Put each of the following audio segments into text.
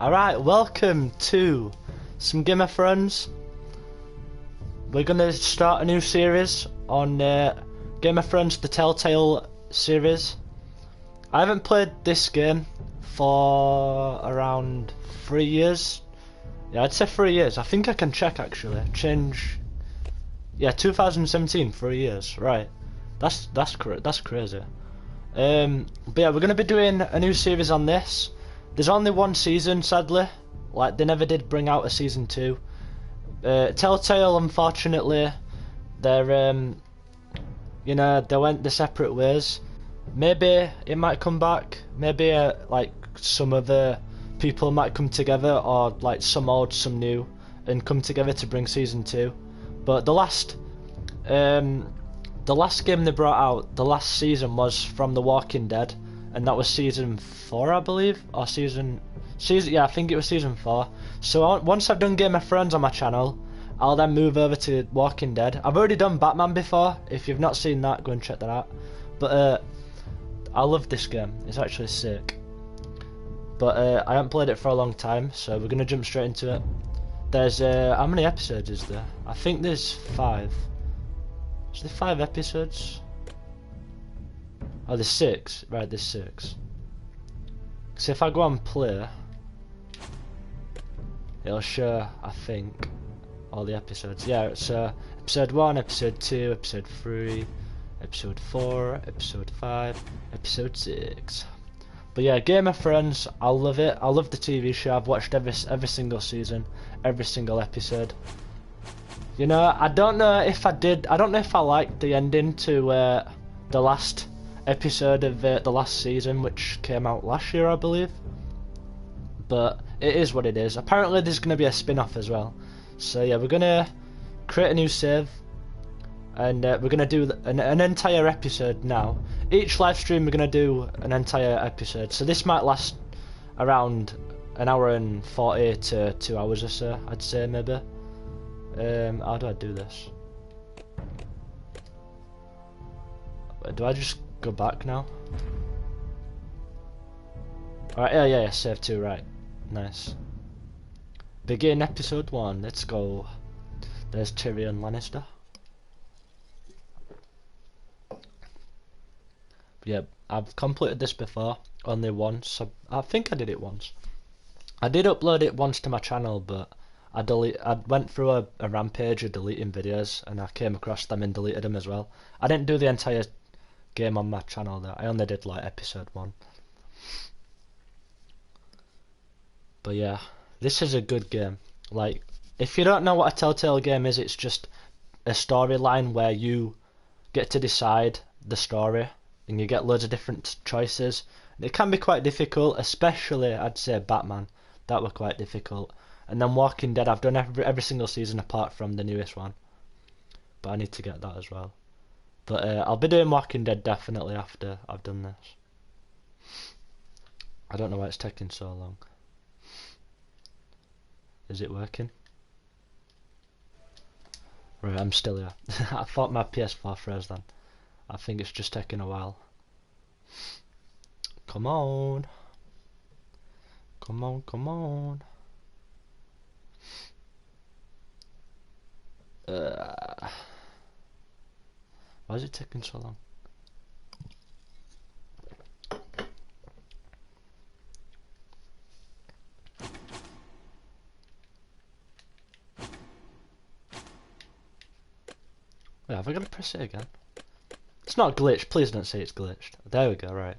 Alright, welcome to some Game of Thrones. We're gonna start a new series on Game of Thrones, the Telltale series. I haven't played this game for around 3 years. Yeah, I'd say 3 years. I think I can check actually. Change. Yeah, 2017, 3 years. Right. That's crazy. But yeah, we're gonna be doing a new series on this. There's only one season, sadly. Like, they never did bring out a season 2. Telltale, unfortunately, they're you know, they went their separate ways. Maybe it might come back. Maybe like some other people might come together, or like some old, some new, and come together to bring season 2. But the last game they brought out, the last season, was from The Walking Dead, and that was season 4, I believe, or season. Yeah, I think it was season 4. So once I've done Game of Thrones on my channel, I'll then move over to Walking Dead. I've already done Batman before. If you've not seen that, go and check that out. But I love this game. It's actually sick. But I haven't played it for a long time, so we're gonna jump straight into it. There's how many episodes is there? I think there's 5. Is there 5 episodes? Oh, there's 6. Right, there's 6. So if I go on play, it'll show, I think, all the episodes. Yeah, so episode 1, episode 2, episode 3, episode 4, episode 5, episode 6. But yeah, Game of Thrones, I love it. I love the TV show. I've watched every single season, every single episode. You know, I don't know if I liked the ending to the last episode of the last season, which came out last year, I believe. But it is what it is. Apparently there's going to be a spin-off as well. So yeah, we're going to create a new save, and we're going to do an entire episode now. Each live stream we're going to do an entire episode. So this might last around an hour and 40 to 2 hours or so, I'd say, maybe. How do I do this? Do I just go back now? Alright, yeah, save 2, right. Nice. Begin episode 1, let's go. There's Tyrion Lannister. Yeah, I've completed this before, only once. I think I did it once. I did upload it once to my channel, but I went through a rampage of deleting videos, and I came across them and deleted them as well. I didn't do the entire game on my channel though. I only did like episode 1. But yeah, this is a good game. Like, if you don't know what a Telltale game is, it's just a storyline where you get to decide the story, and you get loads of different choices. It can be quite difficult, especially I'd say Batman. That were quite difficult. And then Walking Dead, I've done every single season apart from the newest one, but I need to get that as well. But I'll be doing Walking Dead definitely after I've done this. I don't know why it's taking so long. Is it working? Right, I'm still here. I thought my PS4 froze then. I think it's just taking a while. Come on. Come on, come on. Why is it taking so long? Wait, have I got to press it again? It's not glitched. Please don't say it's glitched. There we go, right.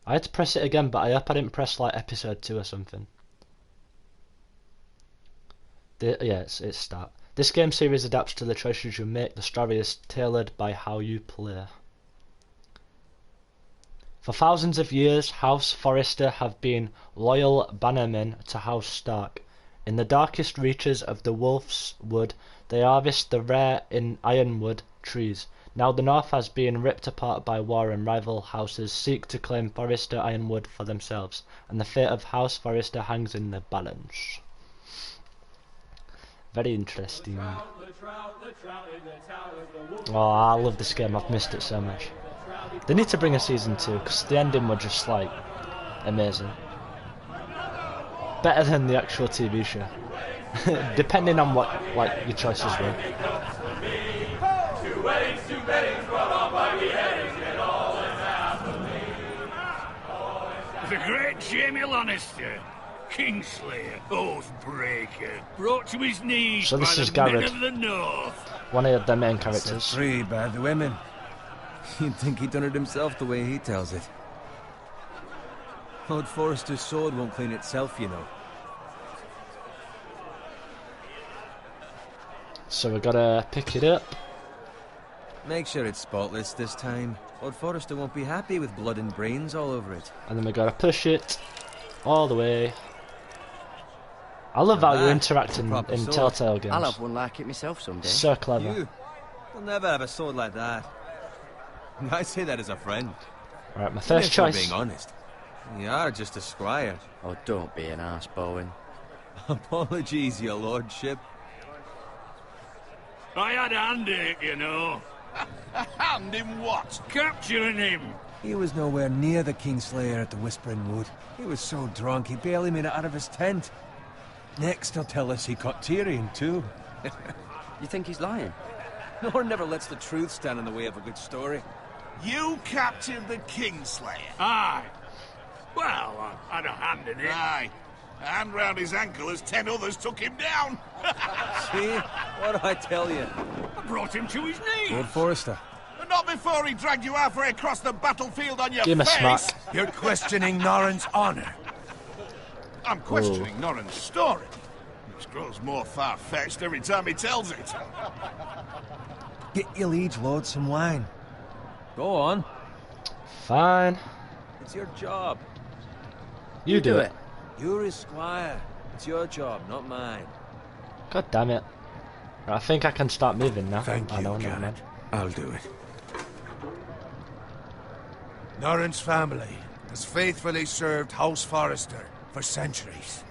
I had to press it again, but I hope I didn't press like episode 2 or something. Yeah, it's start. This game series adapts to the choices you make. The story is tailored by how you play. For thousands of years, House Forrester have been loyal bannermen to House Stark. In the darkest reaches of the Wolf's Wood, they harvest the rare ironwood trees. Now the North has been ripped apart by war, and rival houses seek to claim Forrester Ironwood for themselves, and the fate of House Forrester hangs in the balance. Very interesting. Oh, I love this game. I've missed it so much. They need to bring a season 2 because the ending was just like amazing. Better than the actual TV show, depending on what like your choices were. The great Jamie Lannister, Kingslayer, Oathbreaker, brought to his knees So this by is the men Garrett, of the North. one of the main characters. Set free by the women. You'd think he'd done it himself the way he tells it. Lord Forrester's sword won't clean itself, you know. So we gotta pick it up. Make sure it's spotless this time. Lord Forrester won't be happy with blood and brains all over it. And then we gotta push it all the way. I love how you interact in Telltale games. I'll have one like it myself someday. So clever. You'll never have a sword like that. I say that as a friend. Alright, my first If we're choice. being honest, you are just a squire. Oh, don't be an arse, Bowen. Apologies, your lordship. I had a hand in it, you know. A hand in what? Capturing him. He was nowhere near the Kingslayer at the Whispering Wood. He was so drunk he barely made it out of his tent. Next he'll tell us he caught Tyrion too. You think he's lying? Nor never lets the truth stand in the way of a good story. You captured the Kingslayer? Aye. Well, I had a hand in it. Aye. A hand round his ankle as 10 others took him down. See? What do I tell you? I brought him to his knees. Lord Forrester. But not before he dragged you halfway across the battlefield on your Give him a face. smack. You're questioning Norrin's honor. I'm questioning Norrin's story. Which grows more far-fetched every time he tells it. Get your liege lord some wine. Go on. Fine. It's your job. You do it. You're his squire. It's your job, not mine. God damn it. Right, I think I can start moving now. Thank I you, know, never Garrett. mind. I'll do it. Norrin's family has faithfully served House Forrester for centuries.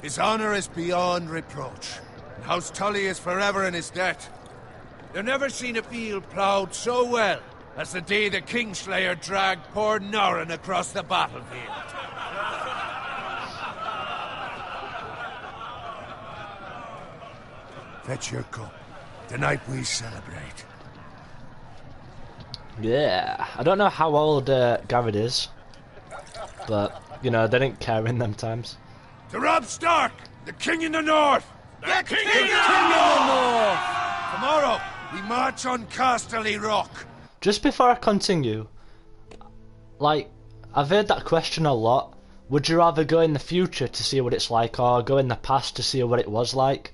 His honor is beyond reproach, and House Tully is forever in his debt. They've never seen a field ploughed so well as the day the Kingslayer dragged poor Norrin across the battlefield. Fetch your cup. Tonight we celebrate. Yeah. I don't know how old Garrett is, but, you know, they didn't care in them times. To Robb Stark, the King in the North! The King in the North! Tomorrow, we march on Casterly Rock. Just before I continue, like, I've heard that question a lot. Would you rather go in the future to see what it's like, or go in the past to see what it was like?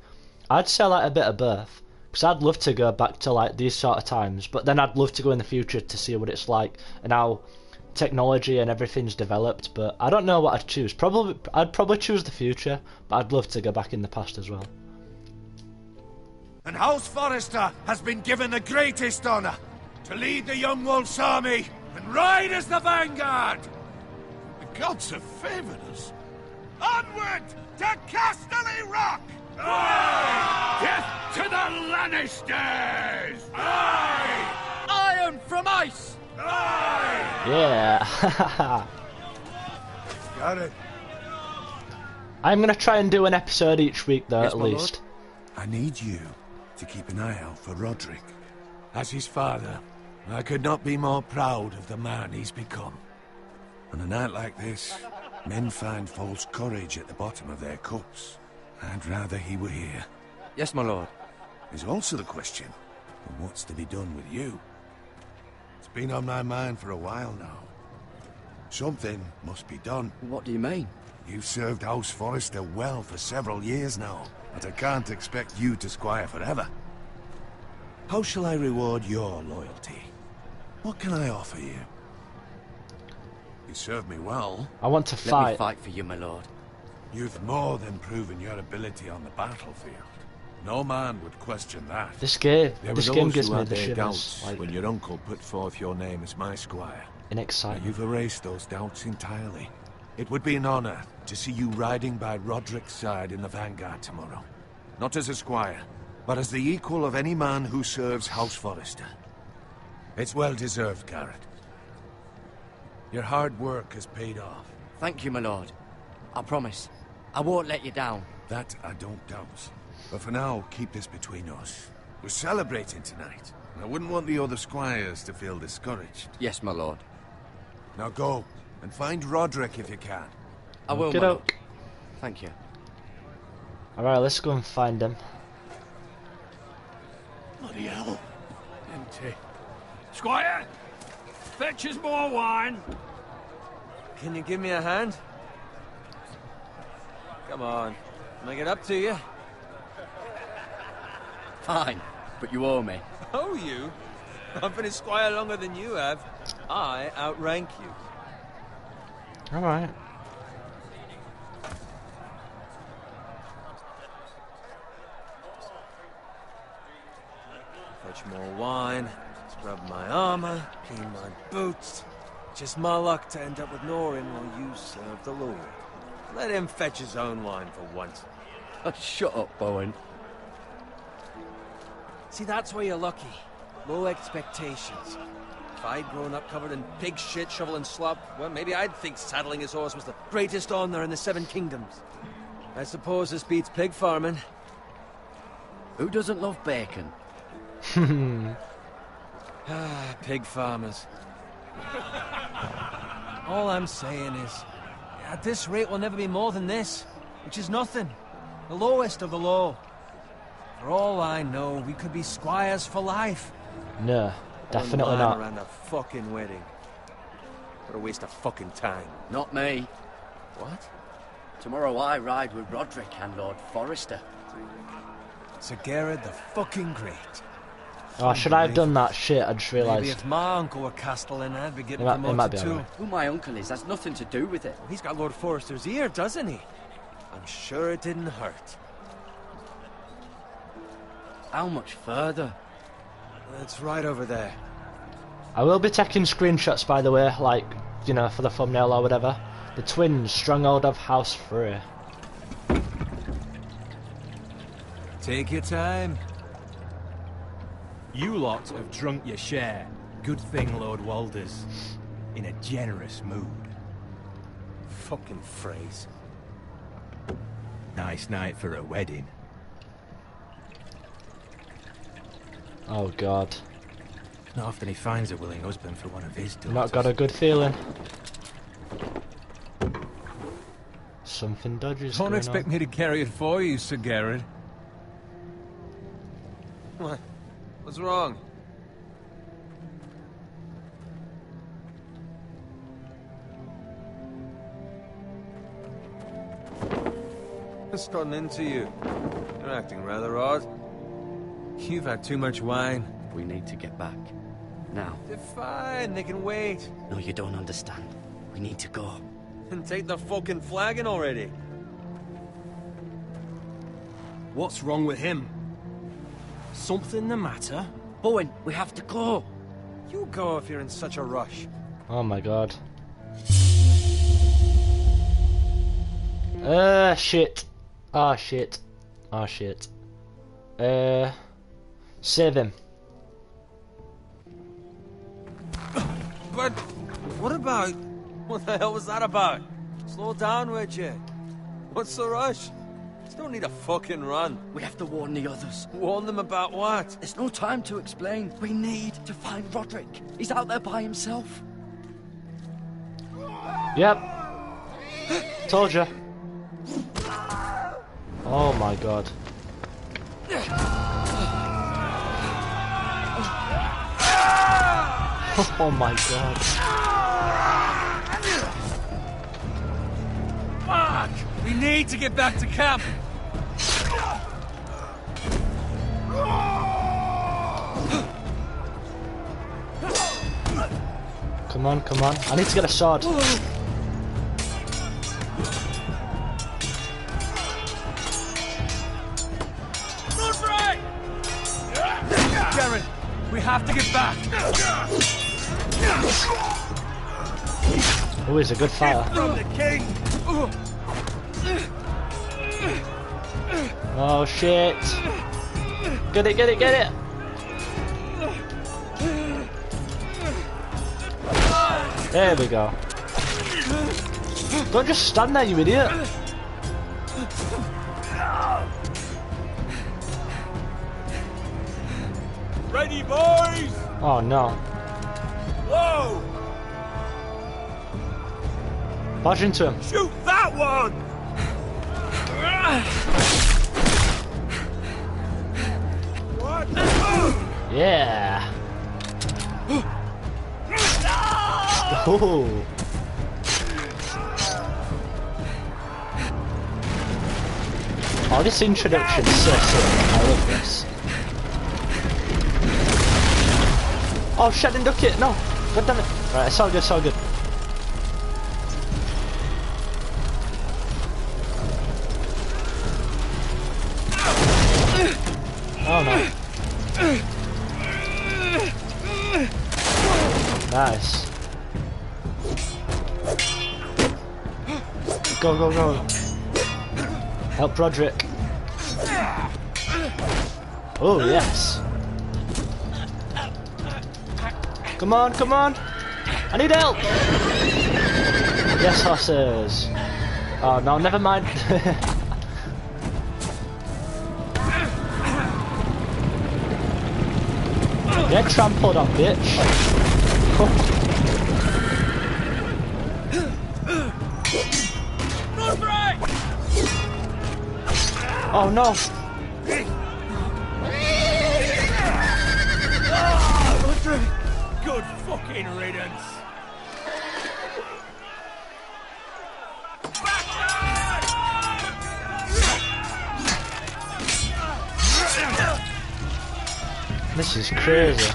I'd say like a bit of both, because I'd love to go back to like these sort of times, but then I'd love to go in the future to see what it's like and how technology and everything's developed. But I don't know what I'd choose. I'd probably choose the future, but I'd love to go back in the past as well. And House Forrester has been given the greatest honor to lead the Young Wolf's army and ride as the vanguard. The gods have favored us. Onward to Casterly Rock! Aye! Death to the Lannisters! Aye! Iron from ice! Aye! Yeah. Got it. I'm gonna try and do an episode each week though, Yes, at my lord. least. I need you to keep an eye out for Roderick. As his father, I could not be more proud of the man he's become. On a night like this, men find false courage at the bottom of their cups. I'd rather he were here. Yes, my lord. There's also the question of what's to be done with you. It's been on my mind for a while now. Something must be done. What do you mean? You've served House Forrester well for several years now, but I can't expect you to squire forever. How shall I reward your loyalty? What can I offer you? You served me well. I want to Let me fight. fight for you, my lord. You've more than proven your ability on the battlefield. No man would question that. This game There were gives those who me had the their shivers. doubts Like, when your uncle put forth your name as my squire. in Now, excitement. you've erased those doubts entirely. It would be an honor to see you riding by Roderick's side in the vanguard tomorrow. Not as a squire, but as the equal of any man who serves House Forrester. It's well deserved, Garrett. Your hard work has paid off. Thank you, my lord. I promise. I won't let you down. That I don't doubt. But for now, keep this between us. We're celebrating tonight. And I wouldn't want the other squires to feel discouraged. Yes, my lord. Now go, and find Roderick if you can. I will, Get my out. lord. Thank you. Alright, let's go and find him. Bloody hell. Empty. Squire! Fetch us more wine. Can you give me a hand? Come on. Make it up to you. Fine, but you owe me. Oh, you? I've been a squire longer than you have. I outrank you. Alright. Fetch more wine, scrub my armor, clean my boots. Just my luck to end up with Norin while you serve the Lord. Let him fetch his own wine for once. Oh, shut up, Bowen. See, that's where you're lucky. Low expectations. If I'd grown up covered in pig shit, shovel and slop, well, maybe I'd think saddling his horse was the greatest honor in the Seven Kingdoms. I suppose this beats pig farming. Who doesn't love bacon? Ah, pig farmers. All I'm saying is, at this rate we'll never be more than this, which is nothing. The lowest of the low. For all I know, we could be squires for life. No, definitely One line not. around a fucking wedding. What a waste of fucking time. Not me. What? Tomorrow I ride with Roderick and Lord Forrester. Sir Garrett the fucking Great. Oh, should I have done that shit? I just Maybe realised. if my uncle were Castellan, I'd be getting It might be promoted too. alright. Who my uncle is has nothing to do with it. Well, he's got Lord Forrester's ear, doesn't he? I'm sure it didn't hurt. How much further? It's right over there. I will be taking screenshots, by the way, like, you know, for the thumbnail or whatever. The twins, stronghold of House Frey. Take your time. You lot have drunk your share. Good thing Lord Walder's in a generous mood. Fucking phrase. Nice night for a wedding. Oh god. Not often he finds a willing husband for one of his daughters. Not got a good feeling. Something dodgy's Don't going expect on. me to carry it for you, Sir Garrett. What? What's wrong? What's gotten into you? You're acting rather odd. You've had too much wine. We need to get back. Now. They're fine, they can wait. No, you don't understand. We need to go. And take the fucking flagon already. What's wrong with him? Something the matter? Bowen, we have to go. You go if you're in such a rush. Oh my god. Shit. Ah, shit. Ah, shit. Save him. But what about... What the hell was that about? Slow down, would you? What's the rush? Just don't need a fucking run. We have to warn the others. Warn them about what? There's no time to explain. We need to find Roderick. He's out there by himself. Yep. Told you. Oh my god. Oh my god. Fuck! We need to get back to camp! Come on, come on. I need to get a sword. Garrett, we have to get back! Oh, he's a good fighter. From the king! Oh shit! Get it, get it, get it! There we go. Don't just stand there, you idiot! Ready, boys! Oh no. Whoa! Barge into him. Shoot that one! What? Yeah! Oh! Oh, this introduction's so sick. I love this. Oh shit, I didn't duck it! No! God damn it! Right, it's all good, it's all good. Oh no. Nice. Go, go, go. Help Roderick. Oh, yes. Come on, come on. I need help. Yes, horses. Oh, no, never mind. Get trampled on, bitch. Oh no! Good fucking riddance. This is crazy.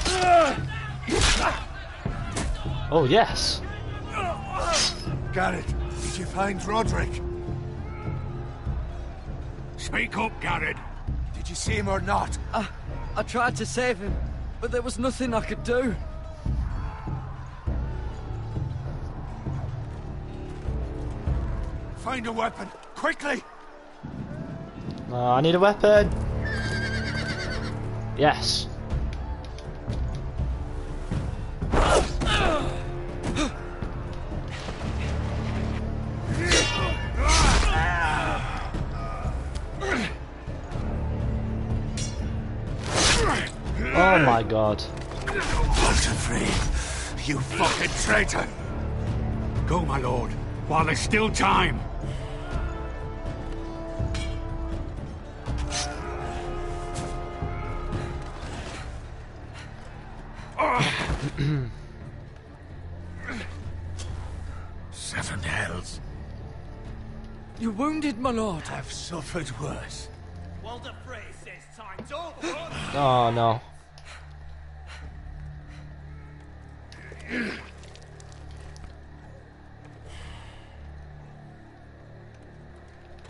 Oh yes. Garrett, did you find Roderick? Speak up, Garrett. Did you see him or not? I tried to save him, but there was nothing I could do. Find a weapon, quickly! Oh, I need a weapon. Yes. Oh my god. Walter Free, you fucking traitor! Go, my lord, while there's still time. Seven hells. You're wounded, my lord. I've suffered worse. Walter Frey says time's over. Oh no.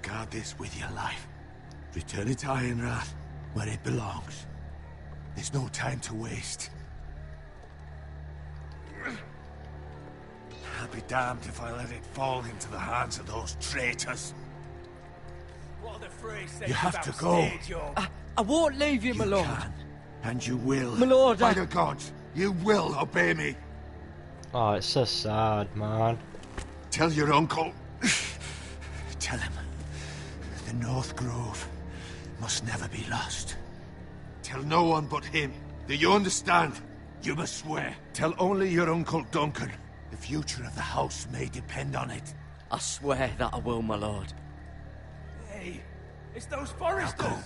Guard this with your life. Return it to Ironrath, where it belongs. There's no time to waste. I'll be damned if I let it fall into the hands of those traitors. Walter Frey says You have to go. I won't leave you, my lord. Can, and you will. My lord, By the gods, you will obey me. Oh, it's so sad, man. Tell your uncle. Tell him. The North Grove must never be lost. Tell no one but him. Do you understand? You must swear. Tell only your Uncle Duncan. The future of the house may depend on it. I swear that I will, my lord. Hey, it's those Now foresters. go.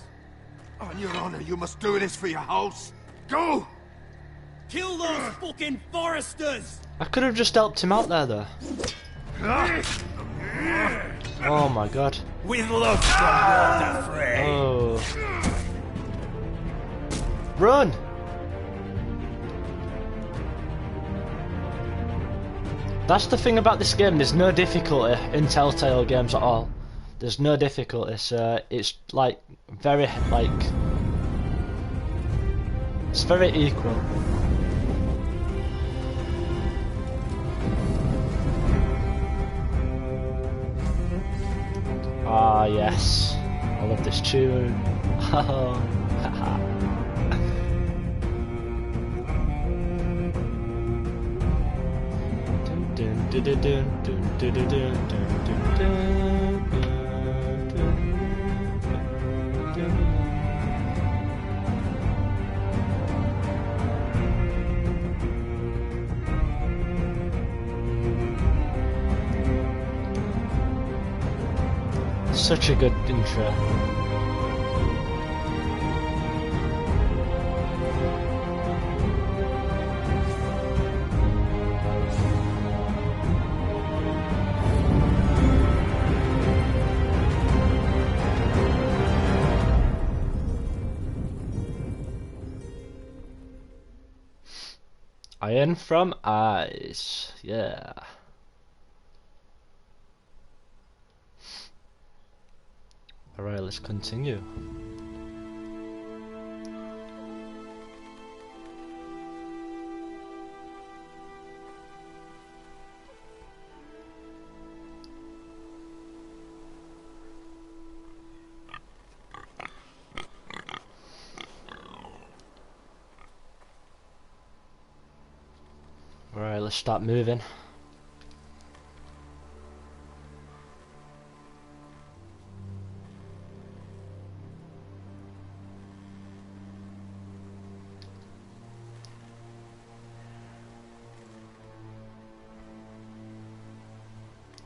On your honor, you must do this for your house. Go! Kill those fucking foresters. I could have just helped him out there though. Oh my god. With love from Walter Frey. Oh. Run! That's the thing about this game, there's no difficulty in Telltale games at all. There's no difficulty, so it's like very it's very equal. Ah, yes. I love this tune. Oh, haha. Dun, dun, dun, dun, dun, dun, dun, dun, dun, dun, dun, dun. Such a good intro. Iron from Ice, yeah. Alright, let's continue. Alright, let's start moving.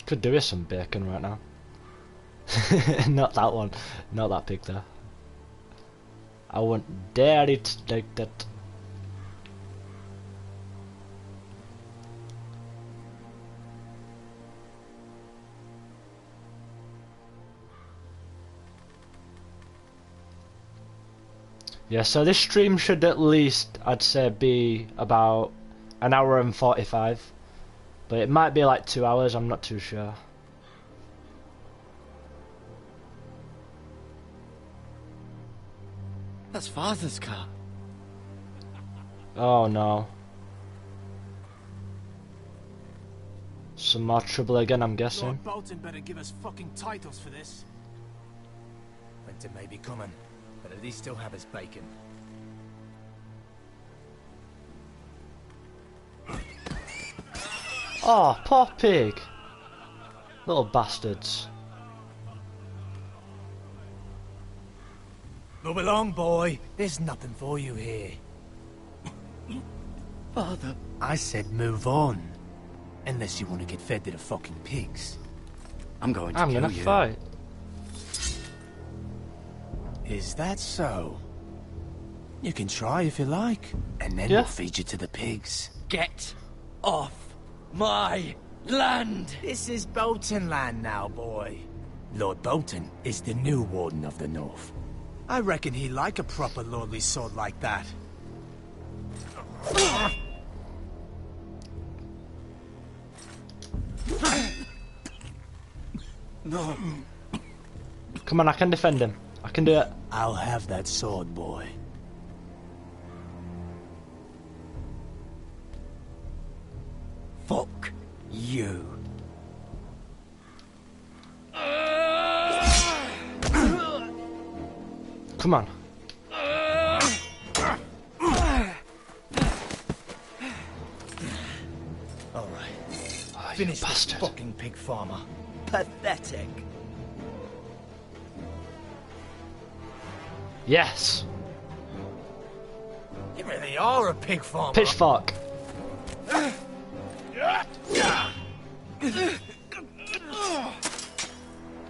Could do with some bacon right now. Not that one. Not that pig there. I want dare it like that. Yeah, so this stream should at least, I'd say, be about an hour and 45. But it might be like 2 hours, I'm not too sure. That's Father's car. Oh no. Some more trouble again, I'm guessing. Lord Bolton better give us fucking titles for this. Winter may be coming, but at least still have his bacon. Oh, poor pig. Little bastards. Move along, boy. There's nothing for you here. Father. I said move on. Unless you want to get fed to the fucking pigs. I'm going to I'm kill gonna you. fight. Is that so? You can try if you like. And then Yeah. we'll feed you to the pigs. Get off my land! This is Bolton land now, boy. Lord Bolton is the new Warden of the North. I reckon he'd like a proper lordly sword like that. No. Come on, I can defend him. I can do it. I'll have that sword, boy. Fuck you. Come on. All right. Oh, you Finish this bastard. fucking pig farmer. Pathetic. Yes. You really are a pig farmer. Pitchfork.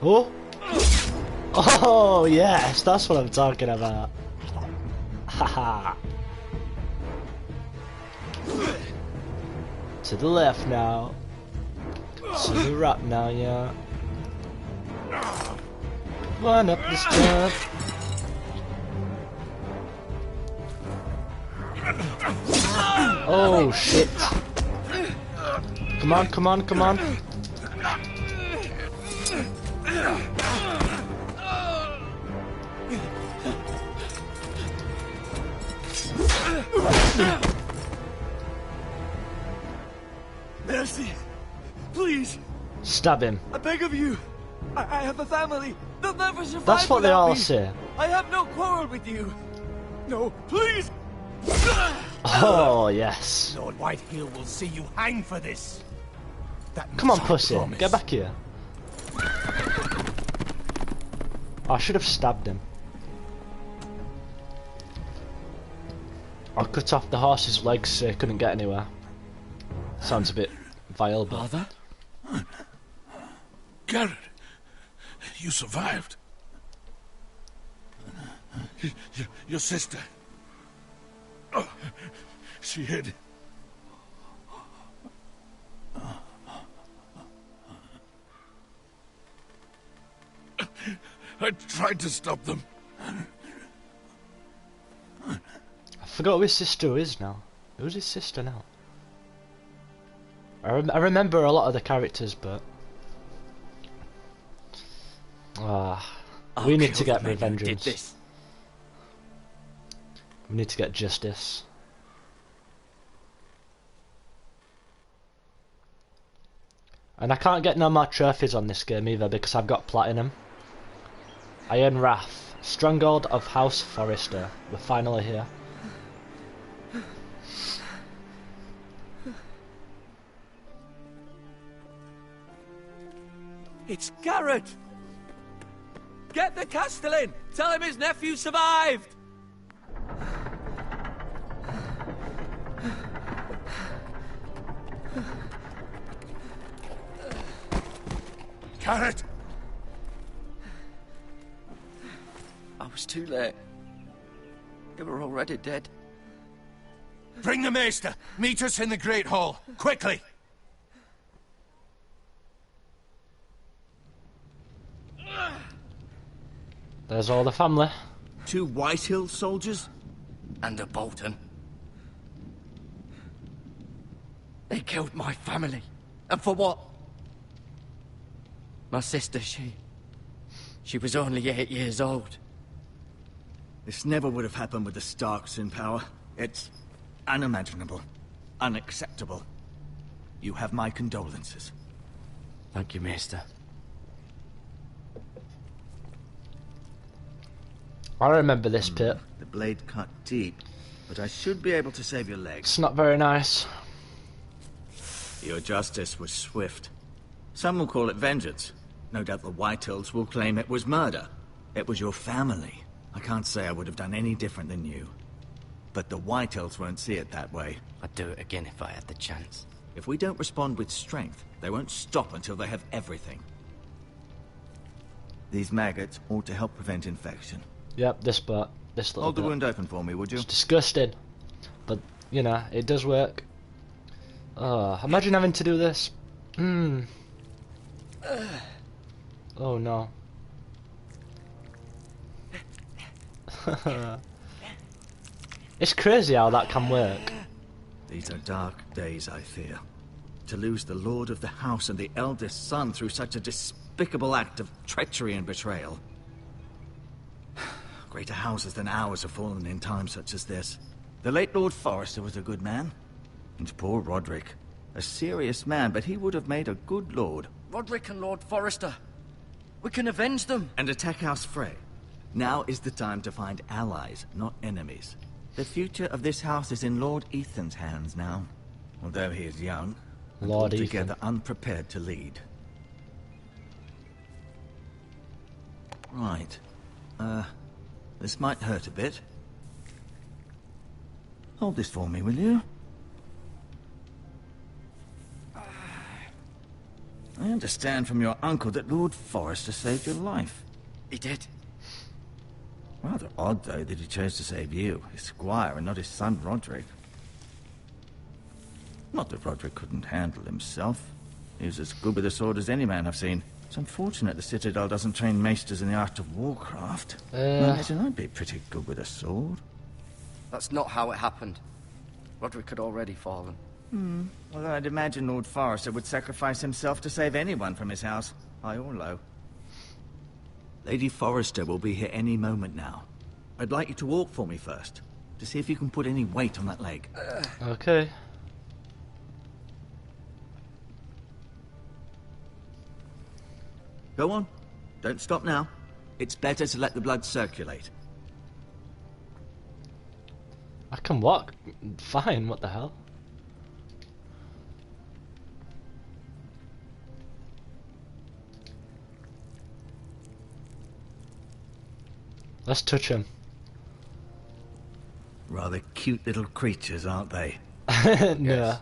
Oh. Oh, yes. That's what I'm talking about. Haha. To the left now. To the right now, yeah. One up this jump. Oh shit. Come on, come on, come on. Mercy. Please. Stab him. I beg of you. I have a family. They'll never survive. That's what they without all me. say. I have no quarrel with you. No, please. Oh, yes. Lord Whitehill will see you hang for this. That Come on, much I pussy. promise. Get back here. I should have stabbed him. I cut off the horse's legs so he couldn't get anywhere. Sounds a bit vile, but... Father? Garrett, you survived. Your sister. Oh, she hid. I tried to stop them. I forgot who his sister is now. Who's his sister now? I remember a lot of the characters, but... we need to get revengeance. We need to get justice. And I can't get no more trophies on this game either because I've got platinum. Iron Wrath. Stronghold of House Forrester. We're finally here. It's Garrett! Get the Castellan! Tell him his nephew survived! Garrett! I was too late. They were already dead. Bring the Maester! Meet us in the Great Hall! Quickly! There's all the family. 2 Whitehill soldiers? And a Bolton. They killed my family. And for what? My sister, she was only 8 years old. This never would have happened with the Starks in power. It's unimaginable. Unacceptable. You have my condolences. Thank you, Maester. I remember this pit. The blade cut deep, but I should be able to save your legs. It's not very nice. Your justice was swift. Some will call it vengeance. No doubt the Whitehills will claim it was murder. It was your family. I can't say I would have done any different than you. But the Whitehills won't see it that way. I'd do it again if I had the chance. If we don't respond with strength, they won't stop until they have everything. These maggots ought to help prevent infection. Yep, this little Hold the bit. wound open for me, would you? It's disgusting. But, you know, it does work. Imagine having to do this. Oh no. It's crazy how that can work. These are dark days, I fear. To lose the lord of the house and the eldest son through such a despicable act of treachery and betrayal. Greater houses than ours have fallen in times such as this. The late Lord Forrester was a good man. And poor Roderick. A serious man, but he would have made a good lord. Roderick and Lord Forrester. We can avenge them. And attack House Frey. Now is the time to find allies, not enemies. The future of this house is in Lord Ethan's hands now. Although he is young, and Lord altogether Ethan. unprepared to lead. Right. This might hurt a bit. Hold this for me, will you? I understand from your uncle that Lord Forrester saved your life. He did. Rather odd, though, that he chose to save you, his squire, and not his son Roderick. Not that Roderick couldn't handle himself. He was as good with a sword as any man I've seen. It's unfortunate the Citadel doesn't train maesters in the art of warcraft. I imagine I'd be pretty good with a sword. That's not how it happened. Roderick had already fallen. Although I'd imagine Lord Forrester would sacrifice himself to save anyone from his house, high or low. Lady Forrester will be here any moment now. I'd like you to walk for me first, to see if you can put any weight on that leg. Okay. Go on. Don't stop now. It's better to let the blood circulate. I can walk fine, what the hell? Let's touch him. Rather cute little creatures, aren't they? No.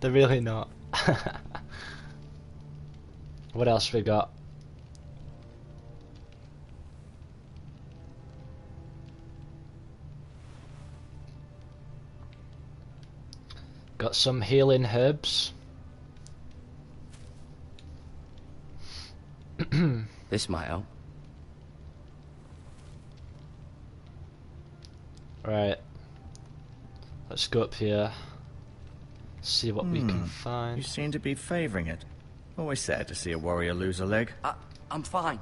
They're really not. What else we got? Got some healing herbs. This might help. Right. Let's go up here. See what we can You find. seem to be favouring it. Always sad to see a warrior lose a leg. I'm fine.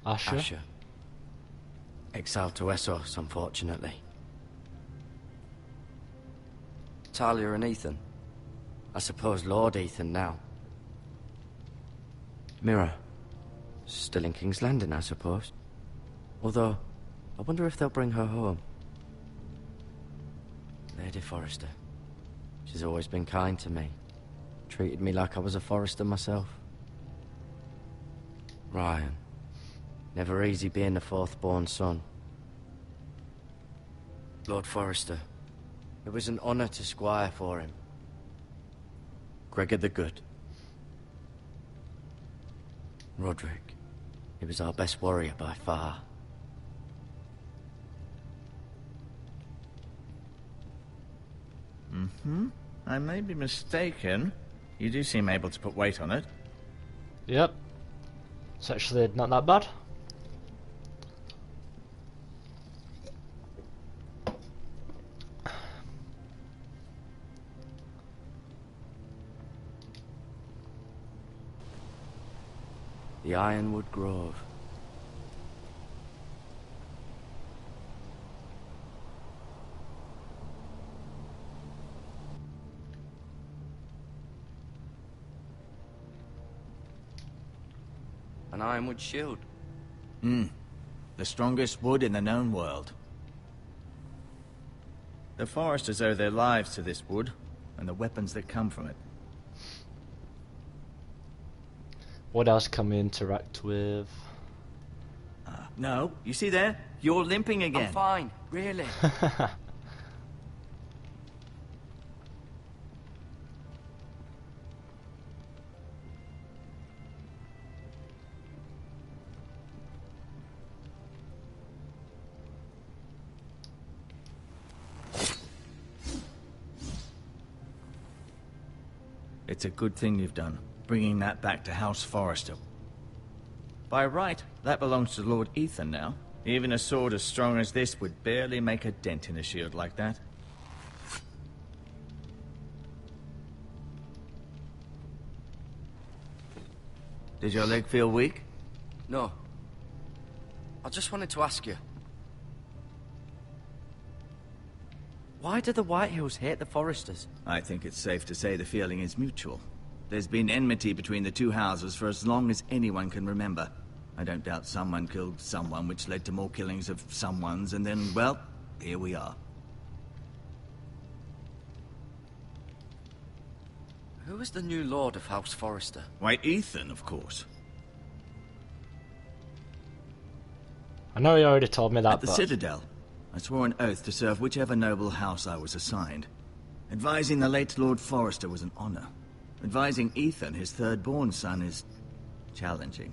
Asher? Asher. Exiled to Essos, unfortunately. Talia and Ethan. I suppose Lord Ethan now. Mira. Still in King's Landing, I suppose. Although, I wonder if they'll bring her home. Lady Forrester. She's always been kind to me. Treated me like I was a Forrester myself. Ryan. Never easy being the fourth-born son. Lord Forrester. It was an honor to squire for him. Gregor the Good. Roderick. He was our best warrior by far. I may be mistaken. You do seem able to put weight on it. Yep. It's actually not that bad. The Ironwood Grove. An ironwood shield. The strongest wood in the known world. The foresters owe their lives to this wood, and the weapons that come from it. What else can we interact with? No, you see there? You're limping again. I'm fine, really. It's a good thing you've done, bringing that back to House Forrester. By right, that belongs to Lord Ethan now. Even a sword as strong as this would barely make a dent in a shield like that. Did your leg feel weak? No. I just wanted to ask you. Why do the Whitehills hate the Forresters? I think it's safe to say the feeling is mutual. There's been enmity between the two houses for as long as anyone can remember. I don't doubt someone killed someone, which led to more killings of someones, and then, well, here we are. Who is the new Lord of House Forrester? Why, Ethan, of course. I know you already told me that, At the but... Citadel, I swore an oath to serve whichever noble house I was assigned. Advising the late Lord Forrester was an honor. Advising Ethan, his third-born son, is challenging.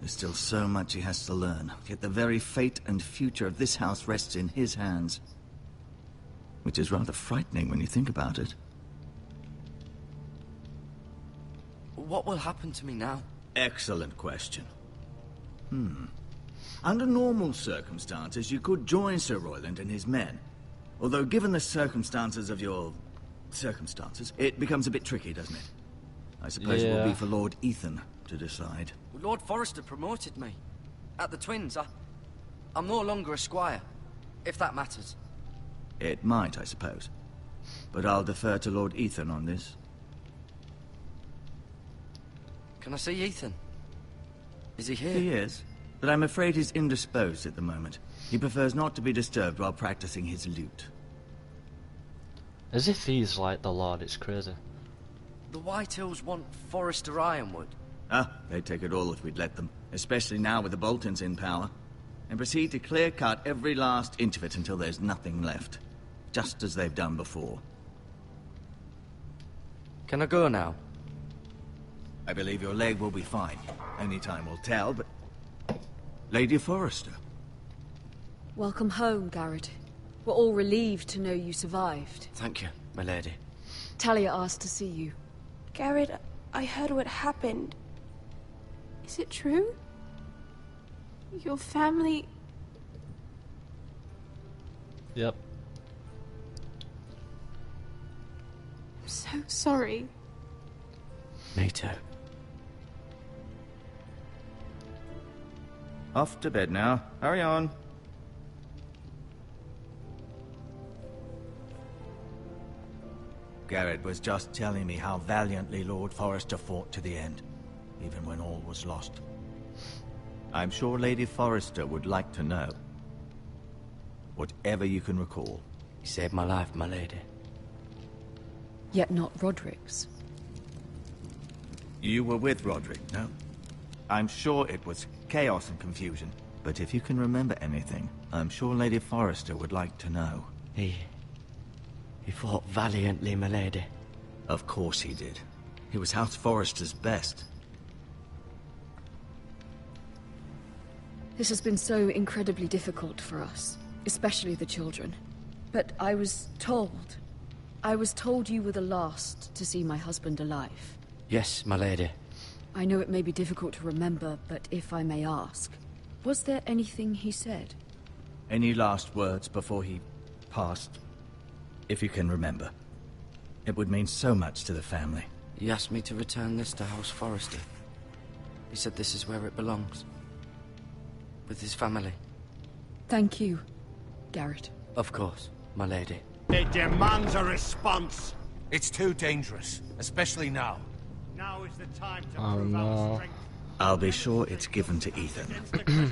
There's still so much he has to learn, yet the very fate and future of this house rests in his hands. Which is rather frightening when you think about it. What will happen to me now? Excellent question. Under normal circumstances, you could join Sir Royland and his men. Although given the circumstances of your... circumstances, it becomes a bit tricky, doesn't it? I suppose it will be for Lord Ethan to decide. Lord Forrester promoted me. At the Twins, I'm no longer a squire, if that matters. It might, I suppose. but I'll defer to Lord Ethan on this. Can I see Ethan? Is he here? He is, but I'm afraid he's indisposed at the moment. He prefers not to be disturbed while practicing his lute. As if he's like the Lord, it's crazy. The Whitehills want Forrester Ironwood. Ah, they'd take it all if we'd let them, especially now with the Boltons in power, and proceed to clear-cut every last inch of it until there's nothing left, just as they've done before. Can I go now? I believe your leg will be fine. Only time will tell, but... Lady Forrester. Welcome home, Garrett. We're all relieved to know you survived. Thank you, my lady. Talia asked to see you. Garrett, I heard what happened. Is it true? Your family... Yep. I'm so sorry. Me too. Off to bed now. Hurry on. Garrett was just telling me how valiantly Lord Forrester fought to the end, even when all was lost. I'm sure Lady Forrester would like to know. Whatever you can recall. He saved my life, my lady. Yet not Roderick's. You were with Roderick, no? I'm sure it was chaos and confusion, but if you can remember anything, I'm sure Lady Forrester would like to know. He fought valiantly, my lady. Of course he did. He was House Forrester's best. This has been so incredibly difficult for us, especially the children. But I was told you were the last to see my husband alive. Yes, my lady. I know it may be difficult to remember, but if I may ask, was there anything he said? Any last words before he passed? If you can remember. It would mean so much to the family. He asked me to return this to House Forrester. He said this is where it belongs. With his family. Thank you, Garrett. Of course, my lady. It demands a response. It's too dangerous, especially now. Now is the time to Oh, prove no. our strength. I'll be sure it's given to Ethan.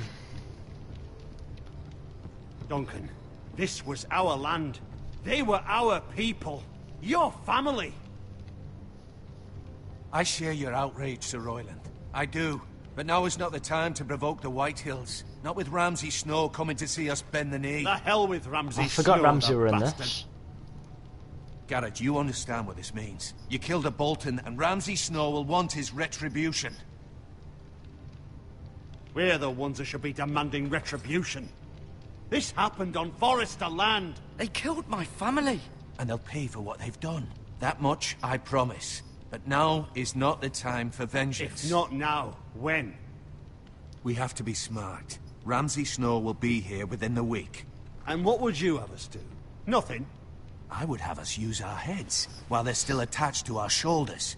Duncan, this was our land. They were our people. Your family. I share your outrage, Sir Royland. I do. But now is not the time to provoke the Whitehills. Not with Ramsay Snow coming to see us bend the knee. The hell with Ramsay I forgot Snow, Ramsay the were in bastard. this. Garrett, you understand what this means. You killed a Bolton, and Ramsay Snow will want his retribution. We're the ones that should be demanding retribution. This happened on Forrester land. They killed my family. And they'll pay for what they've done. That much, I promise. But now is not the time for vengeance. If not now, when? We have to be smart. Ramsay Snow will be here within the week. And what would you have us do? Nothing. I would have us use our heads, while they're still attached to our shoulders.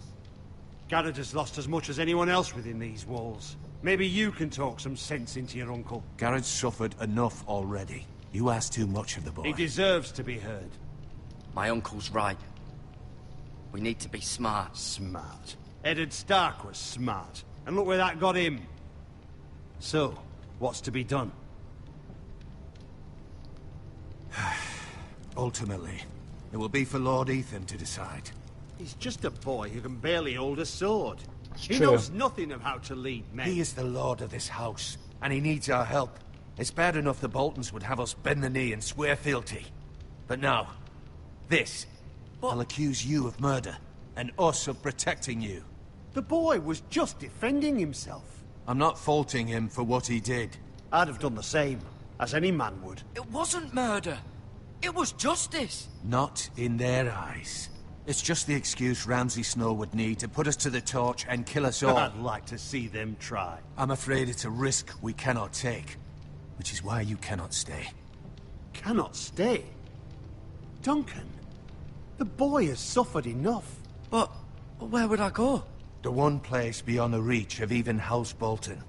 Garrett has lost as much as anyone else within these walls. Maybe you can talk some sense into your uncle. Garrett's suffered enough already. You ask too much of the boy. He deserves to be heard. My uncle's right. We need to be smart. Smart. Eddard Stark was smart. And look where that got him. So, what's to be done? Ultimately, it will be for Lord Ethan to decide. He's just a boy who can barely hold a sword. He true. knows nothing of how to lead men. He is the lord of this house, and he needs our help. It's bad enough the Boltons would have us bend the knee and swear fealty. But now, this. I'll accuse you of murder, and us of protecting you. The boy was just defending himself. I'm not faulting him for what he did. I'd have done the same, as any man would. It wasn't murder. It was justice. Not in their eyes. It's just the excuse Ramsay Snow would need to put us to the torch and kill us all. I'd like to see them try. I'm afraid it's a risk we cannot take, which is why you cannot stay. Cannot stay? Duncan, the boy has suffered enough. But where would I go? The one place beyond the reach of even House Bolton.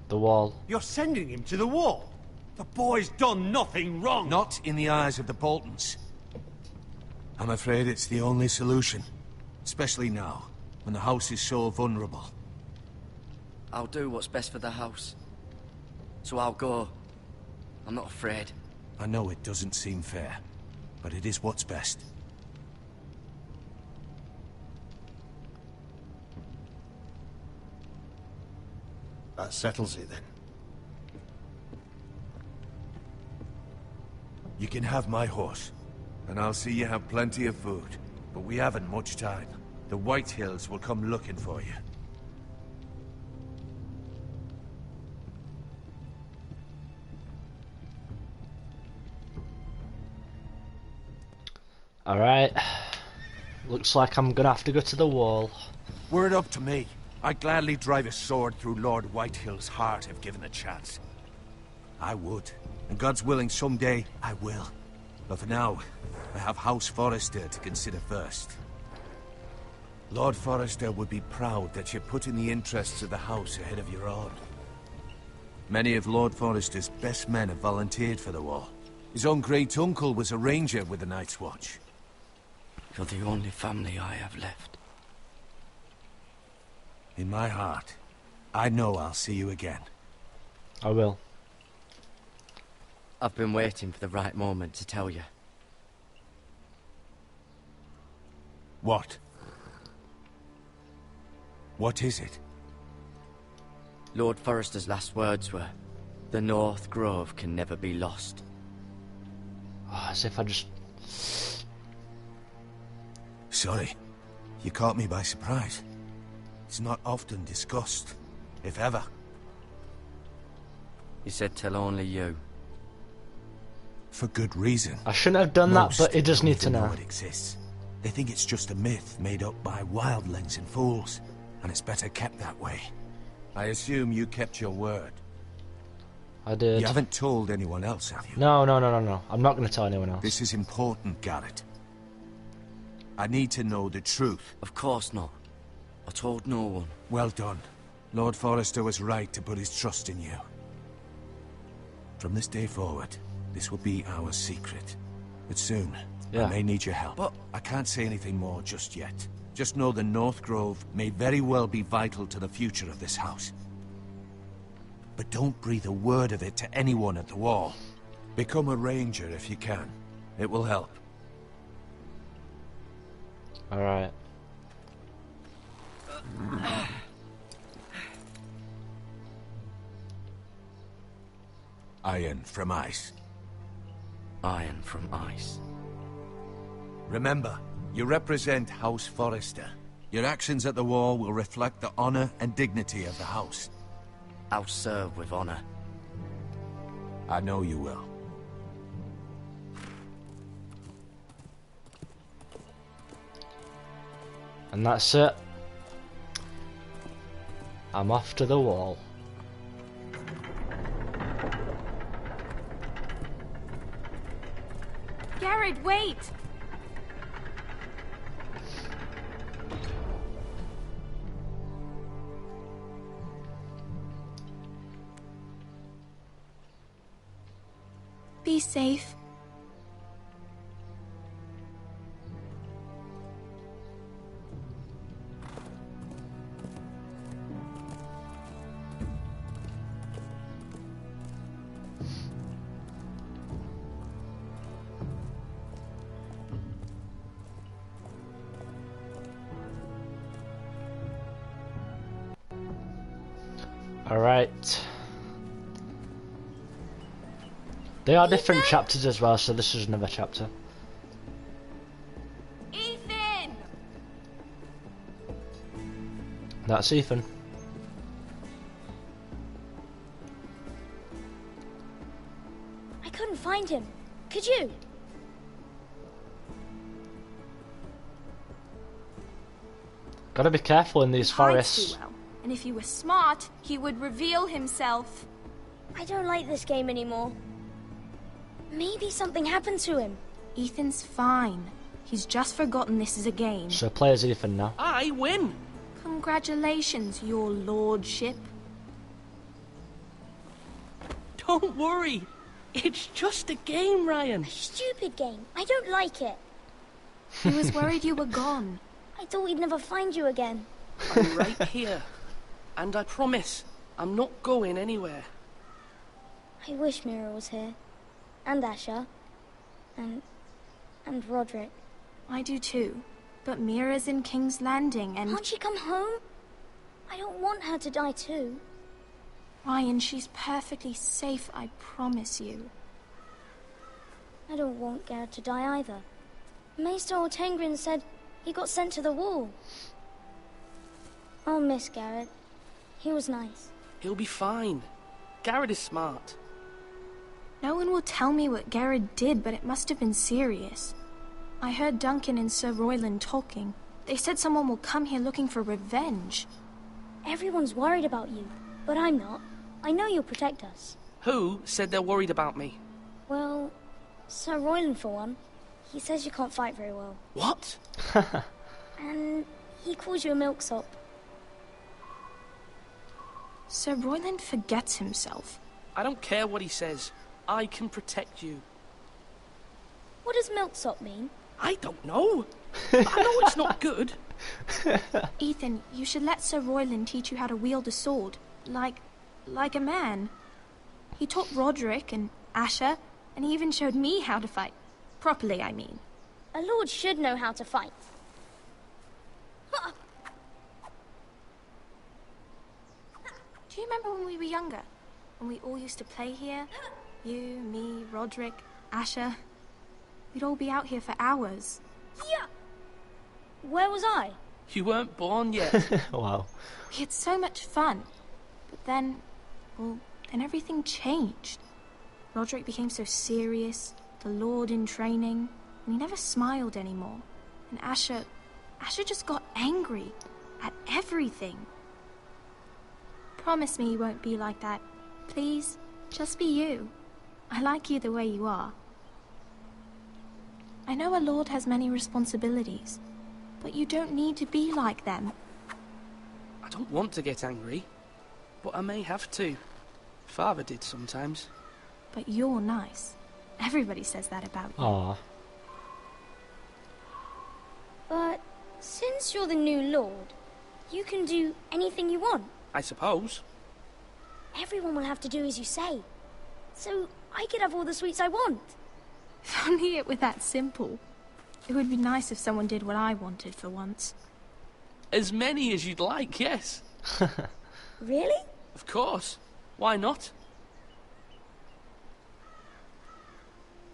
The wall. You're sending him to the wall. The boy's done nothing wrong. Not in the eyes of the Boltons. I'm afraid it's the only solution. Especially now, when the house is so vulnerable. I'll do what's best for the house. So I'll go. I'm not afraid. I know it doesn't seem fair, but it is what's best. That settles it then. You can have my horse, and I'll see you have plenty of food. But we haven't much time. The White Hills will come looking for you. Alright. Looks like I'm gonna have to go to the wall. Were it up to me, I'd gladly drive a sword through Lord Whitehill's heart if given a chance. I would, and God's willing someday I will. But for now, I have House Forrester to consider first. Lord Forrester would be proud that you're putting the interests of the house ahead of your own. Many of Lord Forrester's best men have volunteered for the war. His own great-uncle was a ranger with the Night's Watch. You're the only family I have left. In my heart, I know I'll see you again. I will. I've been waiting for the right moment to tell you. What? What is it? Lord Forrester's last words were, "The North Grove can never be lost." Oh, as if I just... Sorry, you caught me by surprise. It's not often discussed, if ever. He said tell only you. For good reason. I shouldn't have done that, but he does don't need to even know. it exists. They think it's just a myth made up by wildlings and fools, and it's better kept that way. I assume you kept your word. I did. You haven't told anyone else, have you? No. I'm not going to tell anyone else. This is important, Garrett. I need to know the truth. Of course not. I told no one. Well done. Lord Forrester was right to put his trust in you. From this day forward, this will be our secret. But soon, I may need your help. But I can't say anything more just yet. Just know the North Grove may very well be vital to the future of this house. But don't breathe a word of it to anyone at the wall. Become a ranger if you can. It will help. Alright. Iron from ice. Iron from ice. Remember, you represent House Forrester. Your actions at the wall will reflect the honor and dignity of the house. I'll serve with honor. I know you will. And that's it. I'm off to the wall. Garrett, wait! Be safe. Alright. They are different chapters as well, so this is another chapter. Ethan! That's Ethan. I couldn't find him. Could you? Gotta be careful in these forests. Hides too well. And if he were smart, he would reveal himself. I don't like this game anymore. Maybe something happened to him. Ethan's fine. He's just forgotten this is a game. So play as Ethan now. I win! Congratulations, your lordship. Don't worry. It's just a game, Ryan. Stupid game. I don't like it. He was worried you were gone. I thought we'd never find you again. I'm right here. And I promise, I'm not going anywhere. I wish Mira was here. And Asher. And Roderick. I do too. But Mira's in King's Landing and... Can't she come home? I don't want her to die too. Ryan, she's perfectly safe, I promise you. I don't want Garrett to die either. Maester Ortengrin said he got sent to the wall. I'll miss Garrett. He was nice. He'll be fine. Garrett is smart. No one will tell me what Garrett did, but it must have been serious. I heard Duncan and Sir Royland talking. They said someone will come here looking for revenge. Everyone's worried about you, but I'm not. I know you'll protect us. Who said they're worried about me? Well, Sir Royland for one. He says you can't fight very well. What? And he calls you a milksop. Sir Royland forgets himself. I don't care what he says. I can protect you. What does milksop mean? I don't know. But I know it's not good. Ethan, you should let Sir Royland teach you how to wield a sword. Like a man. He taught Roderick and Asher, and he even showed me how to fight. Properly, I mean. A lord should know how to fight. Do you remember when we were younger? When we all used to play here? You, me, Roderick, Asher. We'd all be out here for hours. Yeah. Where was I? You weren't born yet. Wow. We had so much fun. But then, well, then everything changed. Roderick became so serious, the Lord in training, and he never smiled anymore. And Asher just got angry at everything. Promise me you won't be like that. Please, just be you. I like you the way you are. I know a lord has many responsibilities, but you don't need to be like them. I don't want to get angry, but I may have to. Father did sometimes. But you're nice. Everybody says that about you. Aww. But since you're the new lord, you can do anything you want. I suppose. Everyone will have to do as you say. So I could have all the sweets I want. If only it were that simple. It would be nice if someone did what I wanted for once. As many as you'd like, yes. Really? Of course. Why not?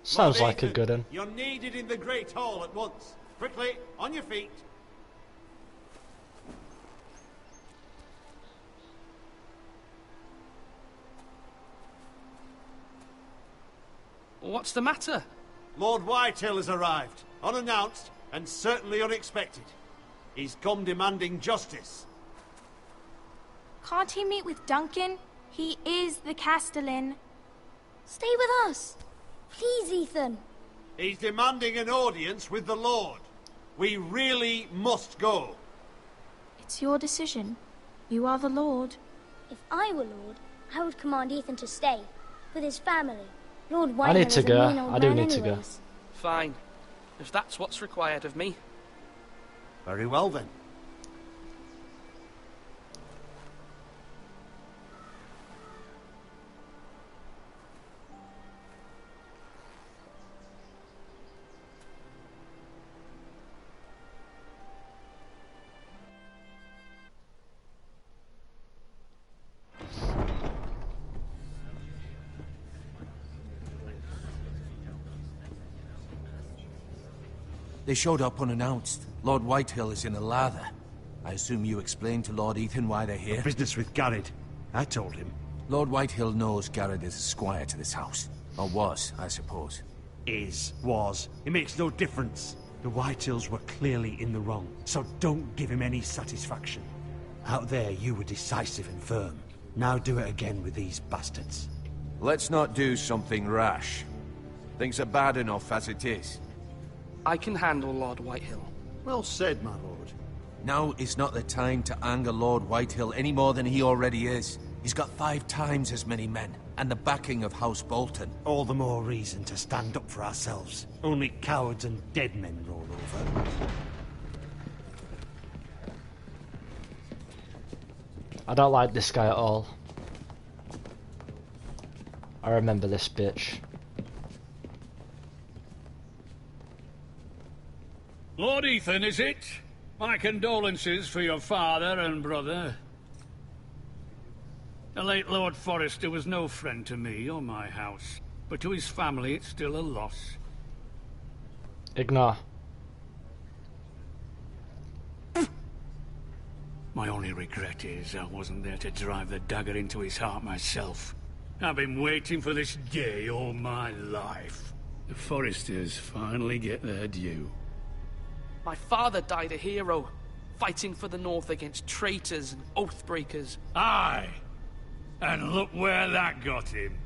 Sounds Lord like a Ethan, good one. You're needed in the Great Hall at once. Quickly, on your feet. What's the matter? Lord Whitehill has arrived, unannounced and certainly unexpected. He's come demanding justice. Can't he meet with Duncan? He is the Castellan. Stay with us. Please, Ethan. He's demanding an audience with the Lord. We really must go. It's your decision. You are the Lord. If I were lord, I would command Ethan to stay with his family. Lord I Whitehill need to is a go. mean old I do man need to go. anyways. Fine. If that's what's required of me. Very well then. They showed up unannounced. Lord Whitehill is in a lather. I assume you explained to Lord Ethan why they're here? Business with Garrett. I told him. Lord Whitehill knows Garrett is a squire to this house. Or was, I suppose. Was. It makes no difference. The Whitehills were clearly in the wrong, so don't give him any satisfaction. Out there, you were decisive and firm. Now do it again with these bastards. Let's not do something rash. Things are bad enough as it is. I can handle Lord Whitehill. Well said, my lord. Now is not the time to anger Lord Whitehill any more than he already is. He's got 5 times as many men, and the backing of House Bolton. All the more reason to stand up for ourselves. Only cowards and dead men roll over. I don't like this guy at all. I remember this bitch. Lord Ethan, is it? My condolences for your father and brother. The late Lord Forrester was no friend to me or my house, but to his family it's still a loss. Ignore. My only regret is I wasn't there to drive the dagger into his heart myself. I've been waiting for this day all my life. The Forresters finally get their due. My father died a hero, fighting for the North against traitors and oathbreakers. Aye! And look where that got him.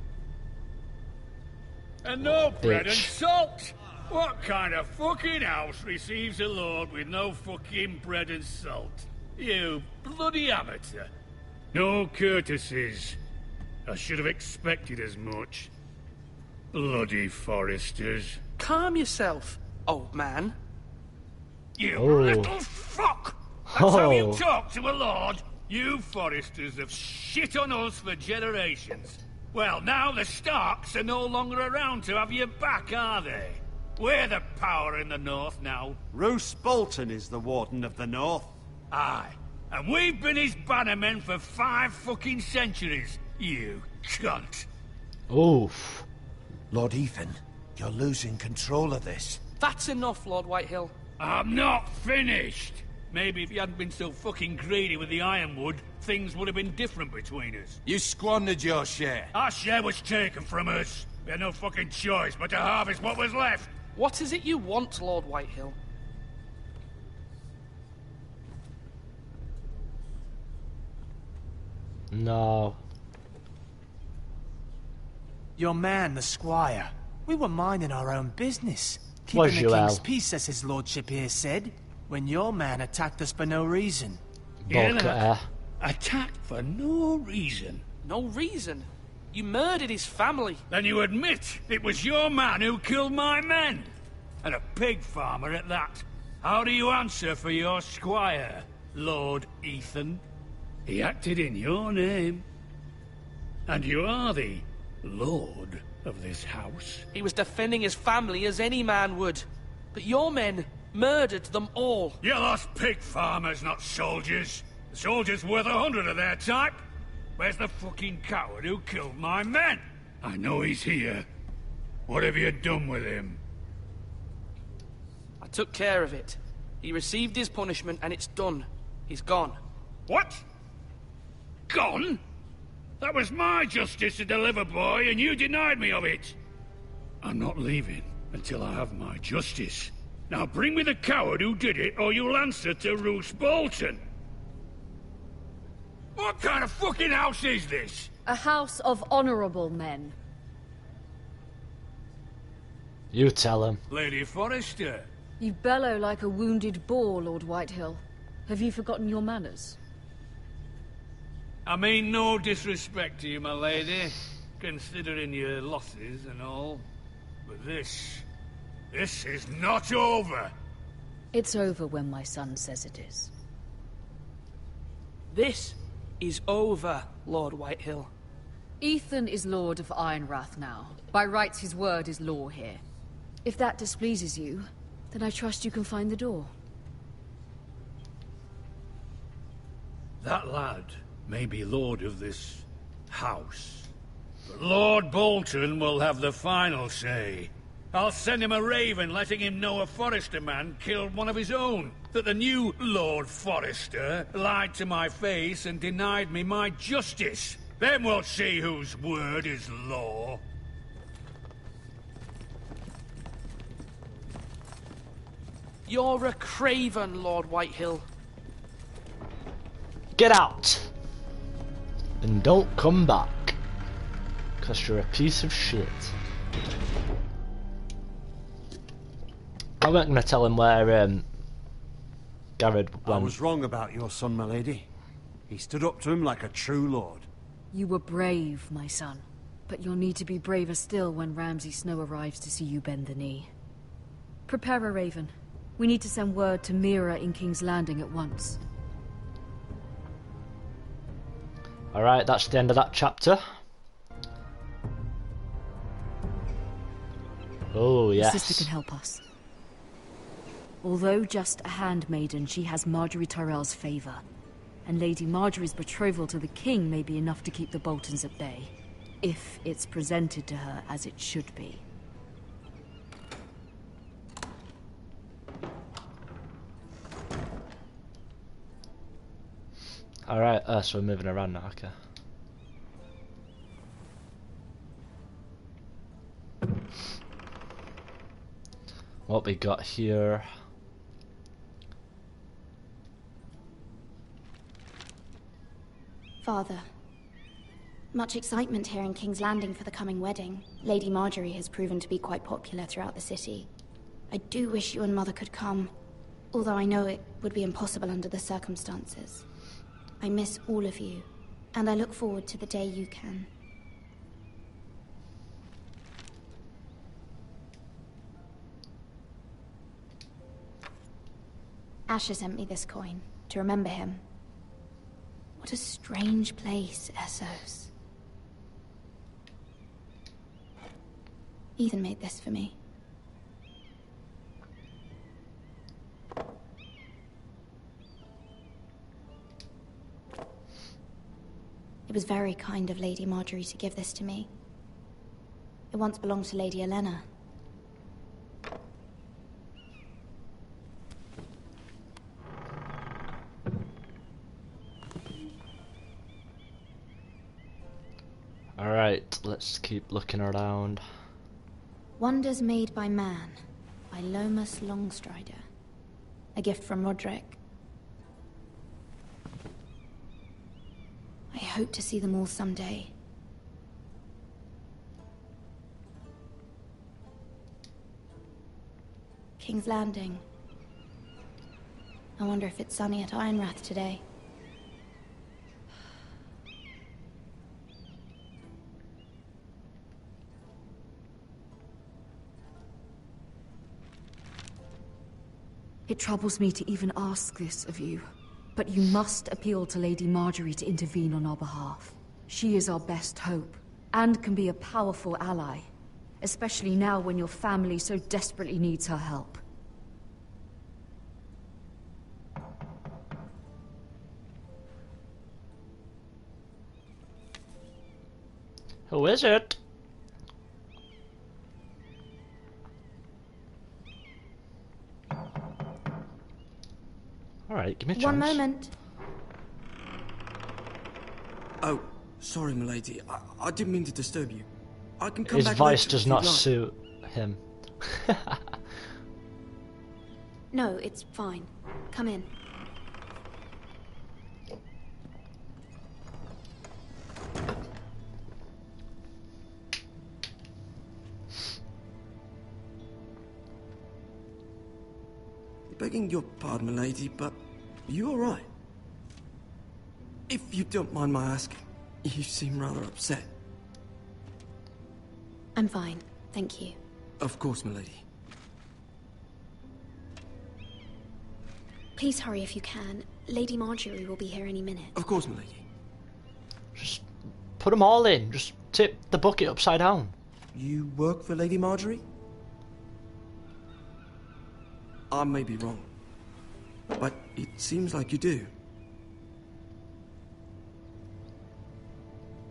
And no bread and salt! What kind of fucking house receives a lord with no fucking bread and salt? You bloody amateur. No courtesies. I should have expected as much. Bloody Forresters. Calm yourself, old man. You little fuck! That's how you talk to a lord? You Forresters have shit on us for generations. Well, now the Starks are no longer around to have your back, are they? We're the power in the North now. Roose Bolton is the Warden of the North. Aye. And we've been his bannermen for 5 fucking centuries, you cunt. Oof. Lord Ethan, you're losing control of this. That's enough, Lord Whitehill. I'm not finished. Maybe if you hadn't been so fucking greedy with the ironwood, things would have been different between us. You squandered your share. Our share was taken from us. We had no fucking choice but to harvest what was left. What is it you want, Lord Whitehill? No. Your man, the squire. We were minding our own business. Was Keeping you, the king's Al? peace, as his lordship here said, when your man attacked us for no reason. Bulk Attacked for no reason. No reason? You murdered his family. Then you admit it was your man who killed my men. And a pig farmer at that. How do you answer for your squire, Lord Ethan? He acted in your name. And you are the lord of this house. He was defending his family as any man would. But your men murdered them all. You lost pig farmers, not soldiers. The soldiers worth 100 of their type. Where's the fucking coward who killed my men? I know he's here. What have you done with him? I took care of it. He received his punishment and it's done. He's gone. What? Gone? That was my justice to deliver, boy, and you denied me of it. I'm not leaving until I have my justice. Now bring me the coward who did it, or you'll answer to Roose Bolton. What kind of fucking house is this? A house of honorable men. You tell him. Lady Forrester. You bellow like a wounded boar, Lord Whitehill. Have you forgotten your manners? I mean no disrespect to you, my lady, considering your losses and all. But this is not over. It's over when my son says it is. This is over, Lord Whitehill. Ethan is Lord of Ironrath now. By rights, his word is law here. If that displeases you, then I trust you can find the door. That lad may be lord of this house, but Lord Bolton will have the final say. I'll send him a raven letting him know a Forrester man killed one of his own, that the new Lord Forrester lied to my face and denied me my justice. Then we'll see whose word is law. You're a craven, Lord Whitehill. Get out! And don't come back. 'Cause you're a piece of shit. I weren't gonna tell him where Garrett went. I was wrong about your son, my lady. He stood up to him like a true lord. You were brave, my son. But you'll need to be braver still when Ramsay Snow arrives to see you bend the knee. Prepare a raven. We need to send word to Mira in King's Landing at once. Alright, that's the end of that chapter. Oh, yes. Your sister can help us. Although just a handmaiden, she has Marjorie Tyrell's favor. And Lady Marjorie's betrothal to the king may be enough to keep the Boltons at bay. If it's presented to her as it should be. Alright, so we're moving around now, okay. What we got here? Father. Much excitement here in King's Landing for the coming wedding. Lady Marjorie has proven to be quite popular throughout the city. I do wish you and Mother could come, although I know it would be impossible under the circumstances. I miss all of you, and I look forward to the day you can. Asher sent me this coin, to remember him. What a strange place, Essos. Ethan made this for me. It was very kind of Lady Marjorie to give this to me. It once belonged to Lady Elena. Alright, let's keep looking around. Wonders Made by Man, by Lomas Longstrider. A gift from Roderick. I hope to see them all someday. King's Landing. I wonder if it's sunny at Ironrath today. It troubles me to even ask this of you, but you must appeal to Lady Marjorie to intervene on our behalf. She is our best hope, and can be a powerful ally, especially now when your family so desperately needs her help. Who is it? Alright, give me a chance. One moment. Oh, sorry, milady. I didn't mean to disturb you. I can come His back voice later does if you'd not like. suit him. No, it's fine. Come in. Begging your pardon, milady, but you all right? If you don't mind my asking, you seem rather upset. I'm fine, thank you. Of course, milady. Please hurry if you can. Lady Marjorie will be here any minute. Of course, milady. Just put them all in. Just tip the bucket upside down. You work for Lady Marjorie? I may be wrong, but it seems like you do.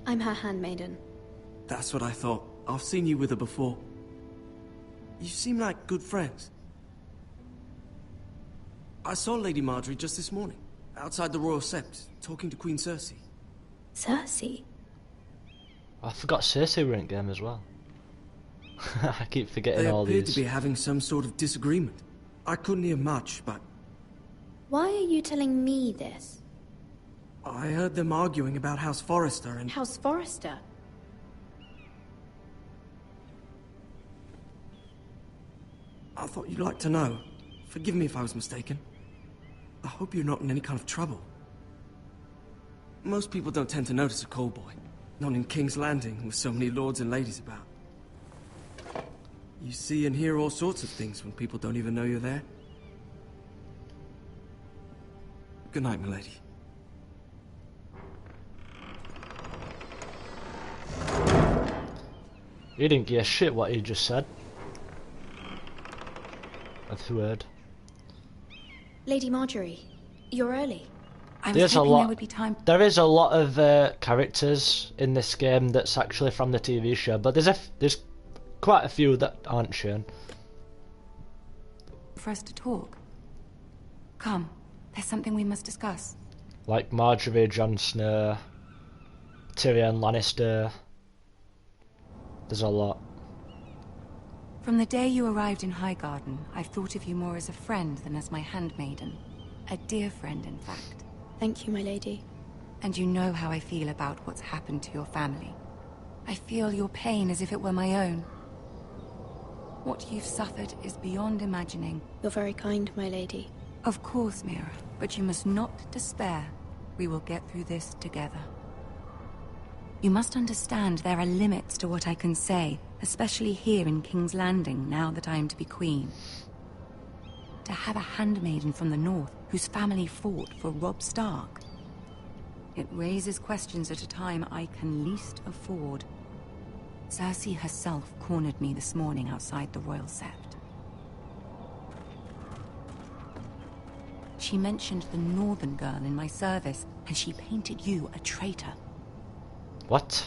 I'm her handmaiden. That's what I thought. I've seen you with her before. You seem like good friends. I saw Lady Marjorie just this morning, outside the Royal Sept, talking to Queen Cersei. Cersei? I forgot Cersei were in game as well. I keep forgetting They all appeared these. to be having some sort of disagreement. I couldn't hear much, but Why are you telling me this? I heard them arguing about House Forrester and... House Forrester? I thought you'd like to know. Forgive me if I was mistaken. I hope you're not in any kind of trouble. Most people don't tend to notice a call boy. Not in King's Landing, with so many lords and ladies about. You see and hear all sorts of things when people don't even know you're there. Good night, milady. He didn't give a shit what he just said. I've heard. Lady Marjorie, you're early. There's a lot. There is a lot of characters in this game that's actually from the TV show, but there's quite a few that aren't shown. For us to talk. Come, there's something we must discuss. Like Marjorie, Jon Snow, Tyrion Lannister. There's a lot. From the day you arrived in Highgarden, I've thought of you more as a friend than as my handmaiden. A dear friend, in fact. Thank you, my lady. And you know how I feel about what's happened to your family. I feel your pain as if it were my own. What you've suffered is beyond imagining. You're very kind, my lady. Of course, Mira, but you must not despair. We will get through this together. You must understand there are limits to what I can say, especially here in King's Landing, now that I am to be queen. To have a handmaiden from the north, whose family fought for Robb Stark. It raises questions at a time I can least afford. Cersei herself cornered me this morning outside the Royal Sept. She mentioned the northern girl in my service, and she painted you a traitor. What?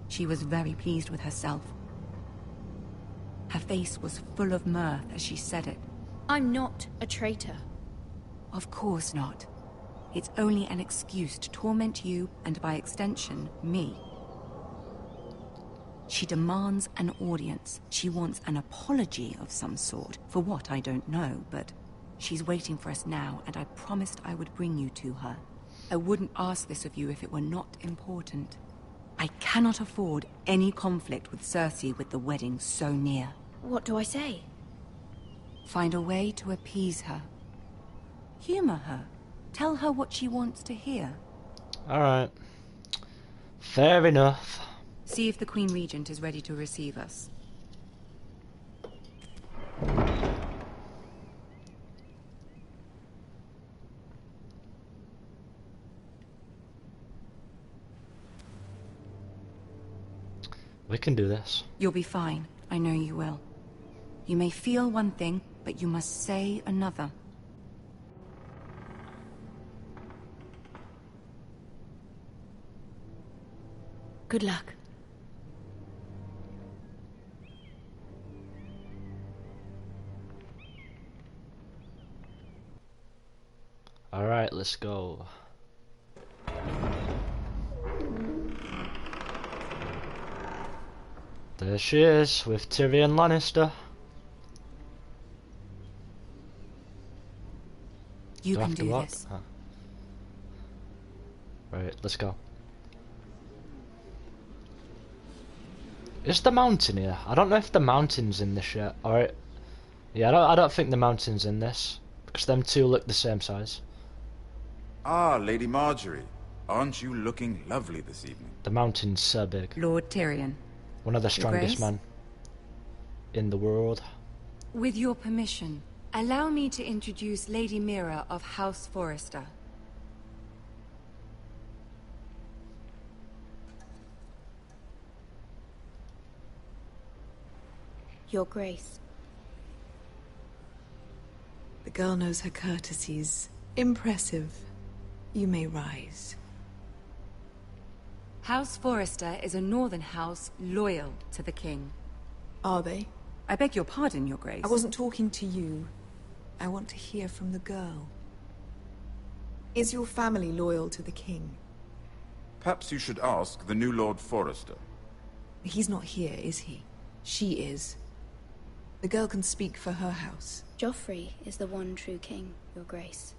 She was very pleased with herself. Her face was full of mirth as she said it. I'm not a traitor. Of course not. It's only an excuse to torment you, and by extension, me. She demands an audience. She wants an apology of some sort. For what, I don't know, but she's waiting for us now, and I promised I would bring you to her. I wouldn't ask this of you if it were not important. I cannot afford any conflict with Cersei with the wedding so near. What do I say? Find a way to appease her. Humor her. Tell her what she wants to hear. Alright. Fair enough. See if the Queen Regent is ready to receive us. We can do this. You'll be fine. I know you will. You may feel one thing, but you must say another. Good luck. Alright, let's go. There she is, with Tyrion Lannister. You can do this. Huh. Right, let's go. Is the mountain here? I don't know if the mountain's in this yet. Alright. Yeah, I don't think the mountain's in this. Because them two look the same size. Ah, Lady Marjorie. Aren't you looking lovely this evening? The mountain's so big. Lord Tyrion. One of the strongest Grace? men in the world. With your permission, allow me to introduce Lady Mira of House Forrester. Your Grace. The girl knows her courtesies. Impressive. You may rise. House Forrester is a northern house loyal to the king. Are they? I beg your pardon, Your Grace. I wasn't talking to you. I want to hear from the girl. Is your family loyal to the king? Perhaps you should ask the new Lord Forrester. He's not here, is he? She is. The girl can speak for her house. Joffrey is the one true king, Your Grace.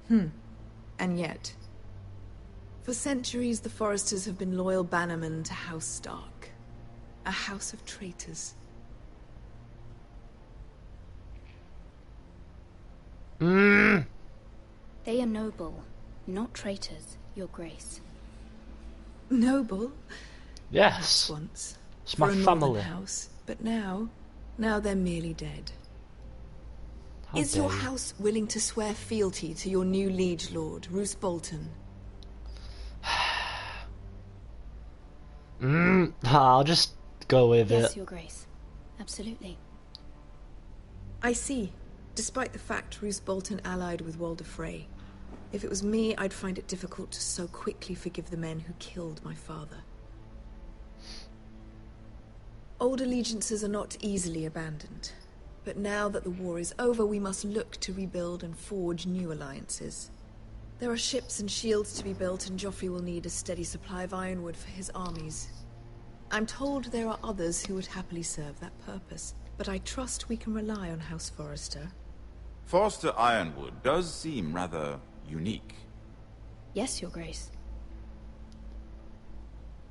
And yet... For centuries, the Forresters have been loyal bannermen to House Stark. A house of traitors. They are noble, not traitors, Your Grace. Noble. Yes. Once. It's For my a family. northern house. But now they're merely dead. How Is dare your you. house willing to swear fealty to your new liege lord, Roose Bolton? I'll just go with Yes, it. Your Grace. Absolutely. I see. Despite the fact Roose Bolton allied with Walder Frey. If it was me, I'd find it difficult to so quickly forgive the men who killed my father. Old allegiances are not easily abandoned. But now that the war is over, we must look to rebuild and forge new alliances. There are ships and shields to be built, and Joffrey will need a steady supply of ironwood for his armies. I'm told there are others who would happily serve that purpose, but I trust we can rely on House Forrester. Forster Ironwood does seem rather unique. Yes, Your Grace.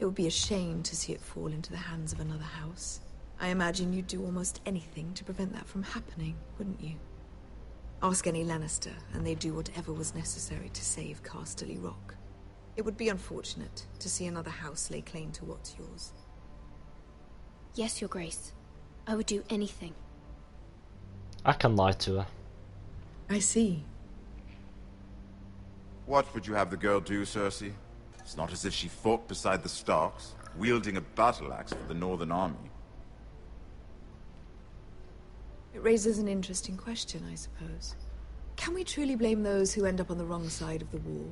It would be a shame to see it fall into the hands of another house. I imagine you'd do almost anything to prevent that from happening, wouldn't you? Ask any Lannister, and they'd do whatever was necessary to save Casterly Rock. It would be unfortunate to see another house lay claim to what's yours. Yes, Your Grace. I would do anything. I can lie to her. I see. What would you have the girl do, Cersei? It's not as if she fought beside the Starks, wielding a battle axe for the Northern Army. It raises an interesting question, I suppose. Can we truly blame those who end up on the wrong side of the war?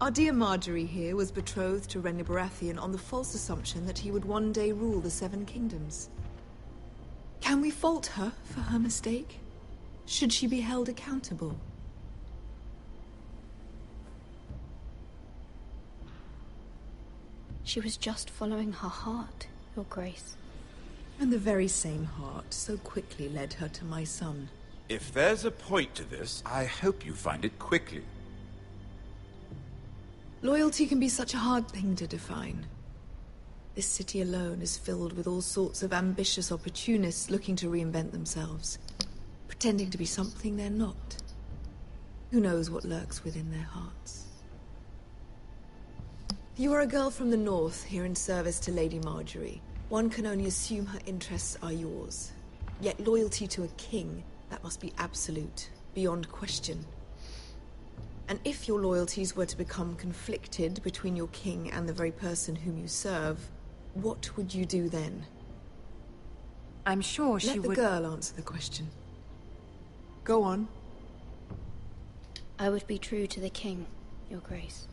Our dear Marjorie here was betrothed to Renly Baratheon on the false assumption that he would one day rule the Seven Kingdoms. Can we fault her for her mistake? Should she be held accountable? She was just following her heart, Your Grace. And the very same heart so quickly led her to my son. If there's a point to this, I hope you find it quickly. Loyalty can be such a hard thing to define. This city alone is filled with all sorts of ambitious opportunists looking to reinvent themselves, pretending to be something they're not. Who knows what lurks within their hearts? You are a girl from the north, here in service to Lady Marjorie. One can only assume her interests are yours. Yet loyalty to a king, that must be absolute, beyond question. And if your loyalties were to become conflicted between your king and the very person whom you serve, what would you do then? I'm sure she would... Let the girl answer the question. Go on. I would be true to the king, Your Grace.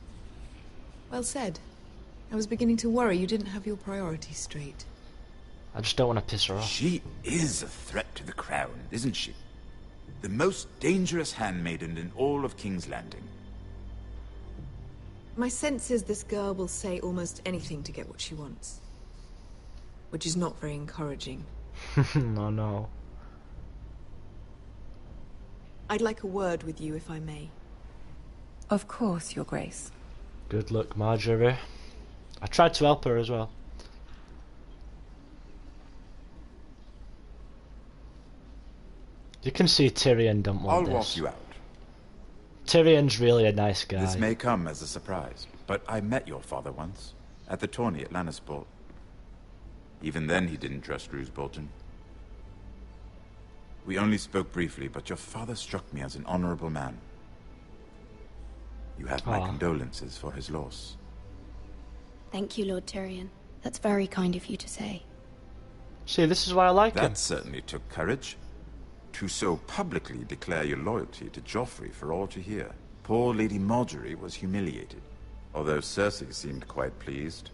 Well said. I was beginning to worry you didn't have your priorities straight. I just don't want to piss her off. She is a threat to the crown, isn't she? The most dangerous handmaiden in all of King's Landing. My sense is this girl will say almost anything to get what she wants. Which is not very encouraging. No. I'd like a word with you, if I may. Of course, Your Grace. Good luck, Marjorie. I tried to help her as well. You can see Tyrion don't want I'll this. walk you out. Tyrion's really a nice guy. This may come as a surprise, but I met your father once, at the tourney at Lannisport. Even then he didn't trust Roose Bolton. We only spoke briefly, but your father struck me as an honorable man. You have my condolences for his loss. Thank you, Lord Tyrion. That's very kind of you to say. See, this is why I like him. That certainly took courage. To so publicly declare your loyalty to Joffrey for all to hear. Poor Lady Marjorie was humiliated, although Cersei seemed quite pleased.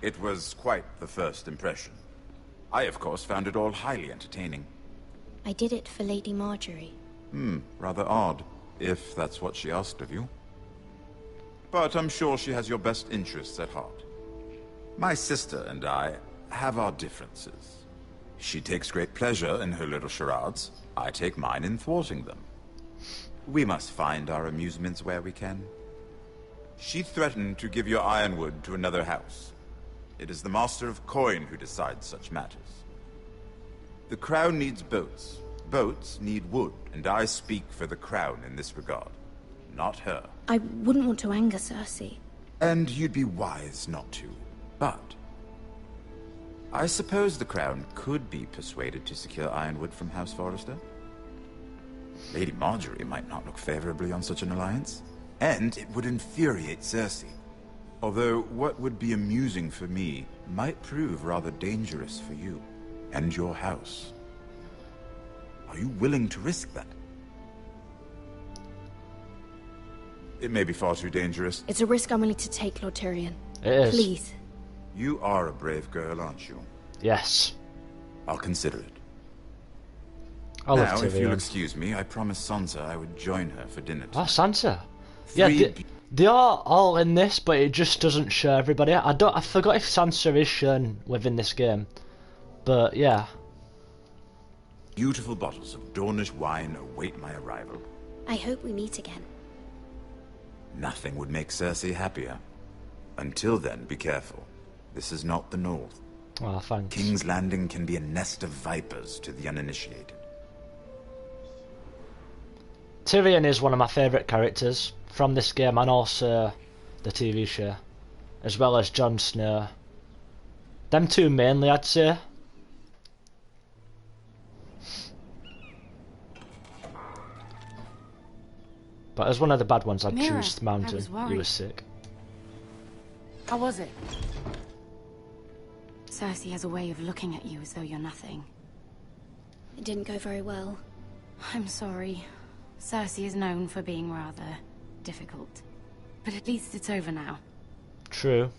It was quite the first impression. I, of course, found it all highly entertaining. I did it for Lady Marjorie. Rather odd, if that's what she asked of you. But I'm sure she has your best interests at heart. My sister and I have our differences. She takes great pleasure in her little charades. I take mine in thwarting them. We must find our amusements where we can. She threatened to give your ironwood to another house. It is the Master of Coin who decides such matters. The Crown needs boats. Boats need wood, and I speak for the Crown in this regard. Not her. I wouldn't want to anger Cersei. And you'd be wise not to. But I suppose the Crown could be persuaded to secure Ironwood from House Forrester. Lady Marjorie might not look favorably on such an alliance, and it would infuriate Cersei. Although what would be amusing for me might prove rather dangerous for you and your house. Are you willing to risk that? It may be far too dangerous. It's a risk I'm willing to take, Lord Tyrion. It is. Please. You are a brave girl, aren't you? Yes. I'll consider it. I love Now, if you'll Tyrion. excuse me, I promised Sansa I would join her for dinner Oh, tonight. Sansa. Yeah, they are all in this, but it just doesn't show everybody. I forgot if Sansa is shown within this game, but yeah. Beautiful bottles of Dornish wine await my arrival. I hope we meet again. Nothing would make Cersei happier. Until then, be careful. This is not the North. Oh, thanks. King's Landing can be a nest of vipers to the uninitiated. Tyrion is one of my favourite characters from this game and also the TV show, as well as Jon Snow. Them two mainly, I'd say. But as one of the bad ones, I'd Mira, choose the I Mountain. was He worried. was sick. How was it? Cersei has a way of looking at you as though you're nothing. It didn't go very well. I'm sorry. Cersei is known for being rather difficult. But at least it's over now. True.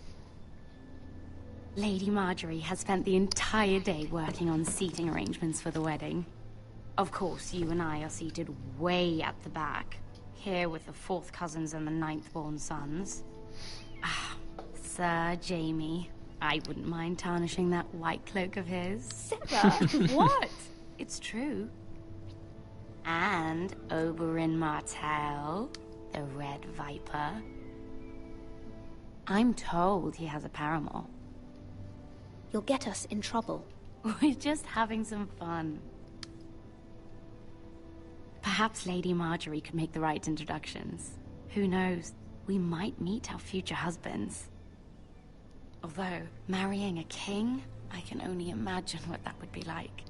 Lady Marjorie has spent the entire day working on seating arrangements for the wedding. Of course, you and I are seated way at the back. Here with the 4th cousins and the 9th-born sons. Ah, Sir Jaime. I wouldn't mind tarnishing that white cloak of his. Sarah, what? It's true. And Oberyn Martell, the Red Viper. I'm told he has a paramour. You'll get us in trouble. We're just having some fun. Perhaps Lady Marjorie could make the right introductions. Who knows? We might meet our future husbands. Although, marrying a king, I can only imagine what that would be like.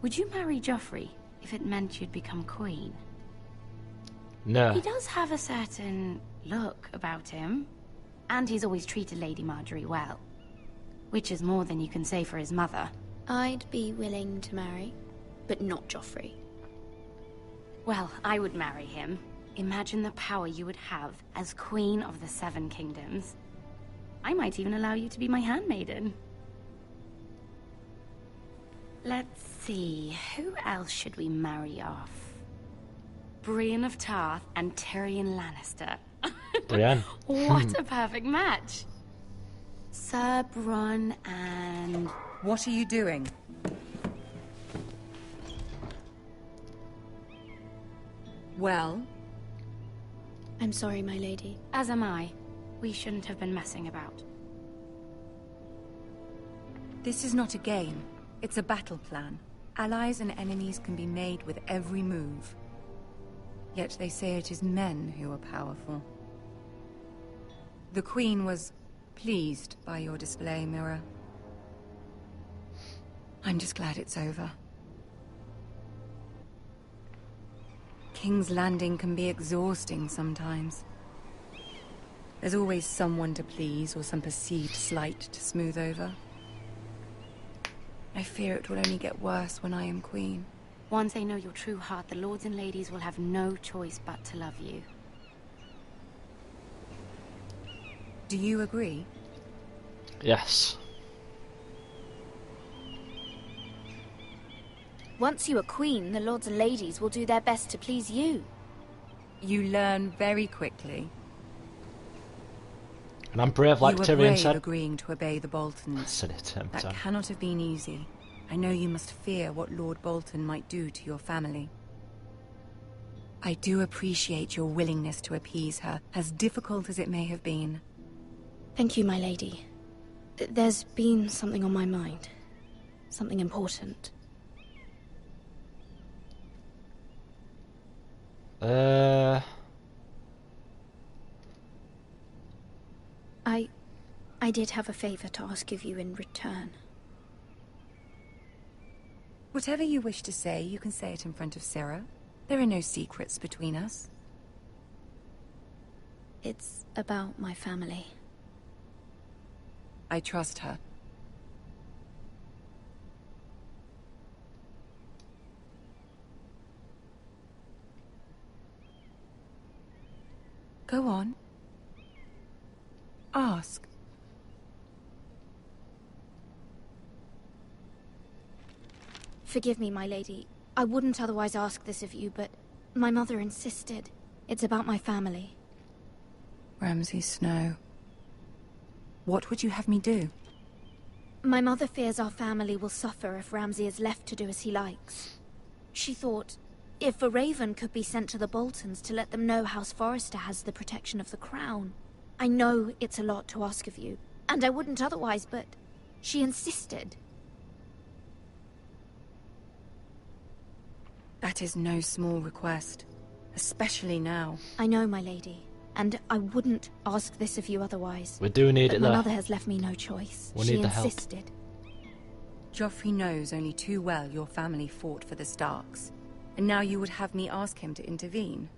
Would you marry Joffrey if it meant you'd become queen? No. He does have a certain look about him. And he's always treated Lady Marjorie well. Which is more than you can say for his mother. I'd be willing to marry, but not Joffrey. Well, I would marry him. Imagine the power you would have as Queen of the 7 Kingdoms. I might even allow you to be my handmaiden. Let's see, who else should we marry off? Brienne of Tarth and Tyrion Lannister. Brienne. What a perfect match! Sir Bronn and... What are you doing? Well? I'm sorry, my lady. As am I. We shouldn't have been messing about. This is not a game. It's a battle plan. Allies and enemies can be made with every move. Yet they say it is men who are powerful. The Queen was pleased by your display, Mira. I'm just glad it's over. King's Landing can be exhausting sometimes. There's always someone to please or some perceived slight to smooth over. I fear it will only get worse when I am queen. Once they know your true heart, the lords and ladies will have no choice but to love you. Do you agree? Yes. Once you are queen, the lords and ladies will do their best to please you. You learn very quickly. And I'm brave like you were Tyrion brave said. agreeing to obey the Boltons. I said it every That time. cannot have been easy. I know you must fear what Lord Bolton might do to your family. I do appreciate your willingness to appease her, as difficult as it may have been. Thank you, my lady. There's been something on my mind. Something important. I did have a favor to ask of you in return. Whatever you wish to say, you can say it in front of Sarah. There are no secrets between us. It's about my family. I trust her. Go on. Ask. Forgive me, my lady. I wouldn't otherwise ask this of you, but my mother insisted. It's about my family. Ramsay Snow. What would you have me do? My mother fears our family will suffer if Ramsay is left to do as he likes. She thought, if a raven could be sent to the Boltons to let them know House Forrester has the protection of the crown. I know it's a lot to ask of you, and I wouldn't otherwise, but she insisted. That is no small request, especially now. I know, my lady, and I wouldn't ask this of you otherwise. We do need but it my there. mother has left me no choice. We She need the help. insisted. Joffrey knows only too well your family fought for the Starks, and now you would have me ask him to intervene.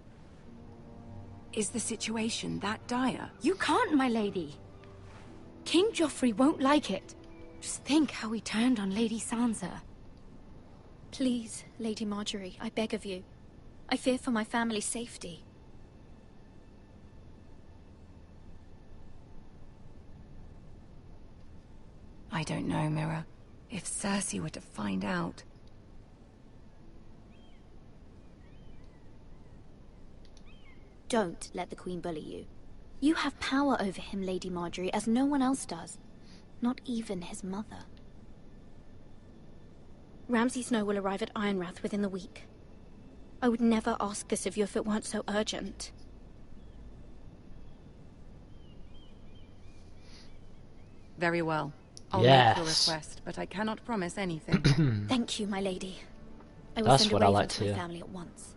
Is the situation that dire? You can't, my lady. King Joffrey won't like it. Just think how he turned on Lady Sansa. Please, Lady Marjorie, I beg of you. I fear for my family's safety. I don't know, Mira. If Cersei were to find out... Don't let the Queen bully you. You have power over him, Lady Marjorie, as no one else does. Not even his mother. Ramsay Snow will arrive at Ironrath within the week. I would never ask this of you if it weren't so urgent. Very well. I'll Yes. make your request, but I cannot promise anything. Thank you, my lady. I will That's send a what I raven like to to my hear. family at once.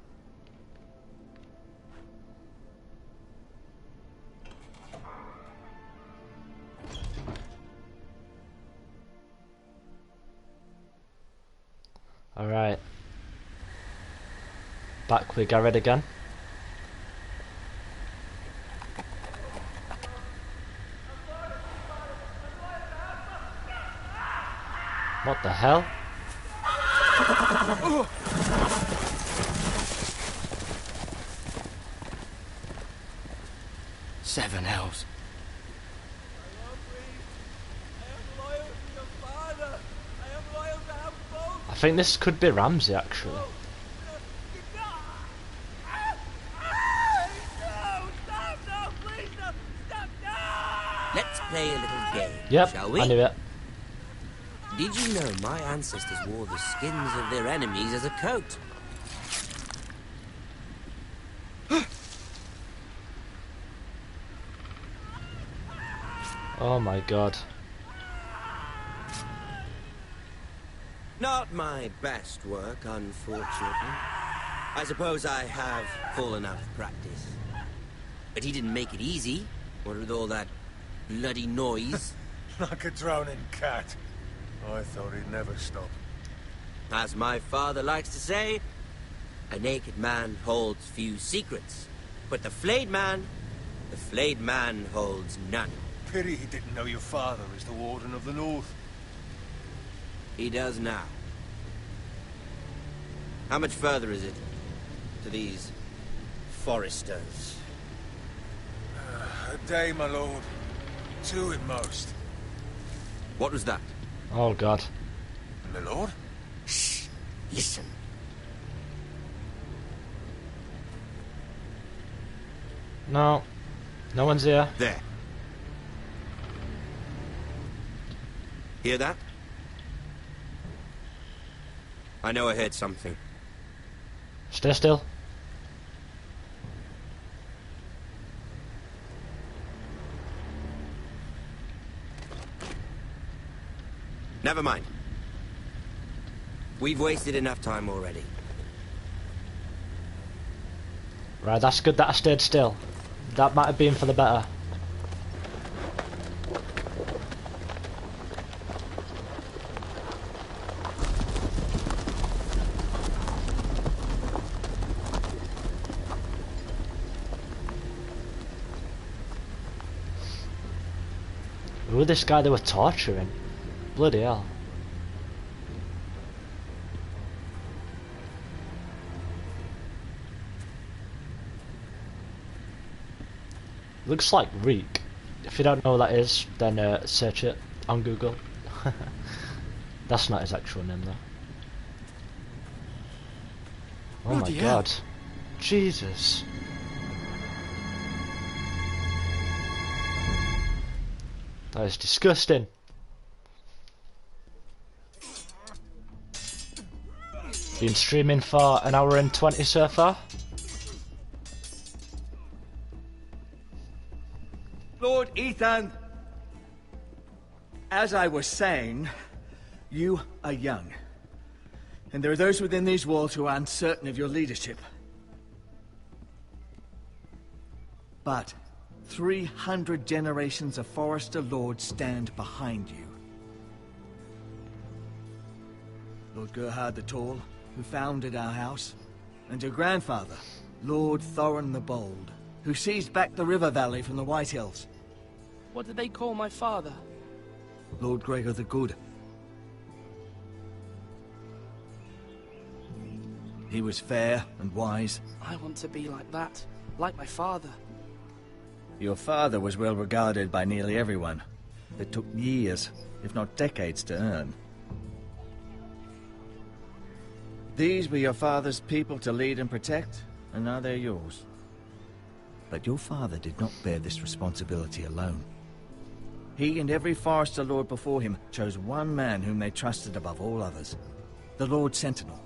Alright. Back with Garrett again. What the hell? Seven hells. I think this could be Ramsay actually. Let's play a little game, Yep, shall we? I knew it. Did you know my ancestors wore the skins of their enemies as a coat? Oh my god. Not my best work, unfortunately. I suppose I have fallen out of practice. But he didn't make it easy, what with all that bloody noise. Like a drowning cat. I thought he'd never stop. As my father likes to say, a naked man holds few secrets. But the flayed man holds none. Pity he didn't know your father is the Warden of the North. He does now. How much further is it to these Foresters? A day, my lord. 2 at most. What was that? Oh god. My lord? Shh! Listen. No. No one's here. There. Hear that? I know I heard something. Stay still. Never mind. We've wasted enough time already. Right, that's good that I stayed still. That might have been for the better. Who was this guy they were torturing? Bloody hell. Looks like Reek. If you don't know what that is, then search it on Google. That's not his actual name though. Oh my god. Jesus. That is disgusting. Been streaming for an hour and 20 so far. Lord Ethan, as I was saying, you are young. And there are those within these walls who are uncertain of your leadership. But 300 generations of Forester Lords stand behind you. Lord Gerhard the Tall, who founded our house, and your grandfather, Lord Thorin the Bold, who seized back the river valley from the White Hills. What did they call my father? Lord Gregor the Good. He was fair and wise. I want to be like that, like my father. Your father was well regarded by nearly everyone. It took years, if not decades, to earn. These were your father's people to lead and protect, and now they're yours. But your father did not bear this responsibility alone. He and every Forester Lord before him chose one man whom they trusted above all others, the Lord Sentinel.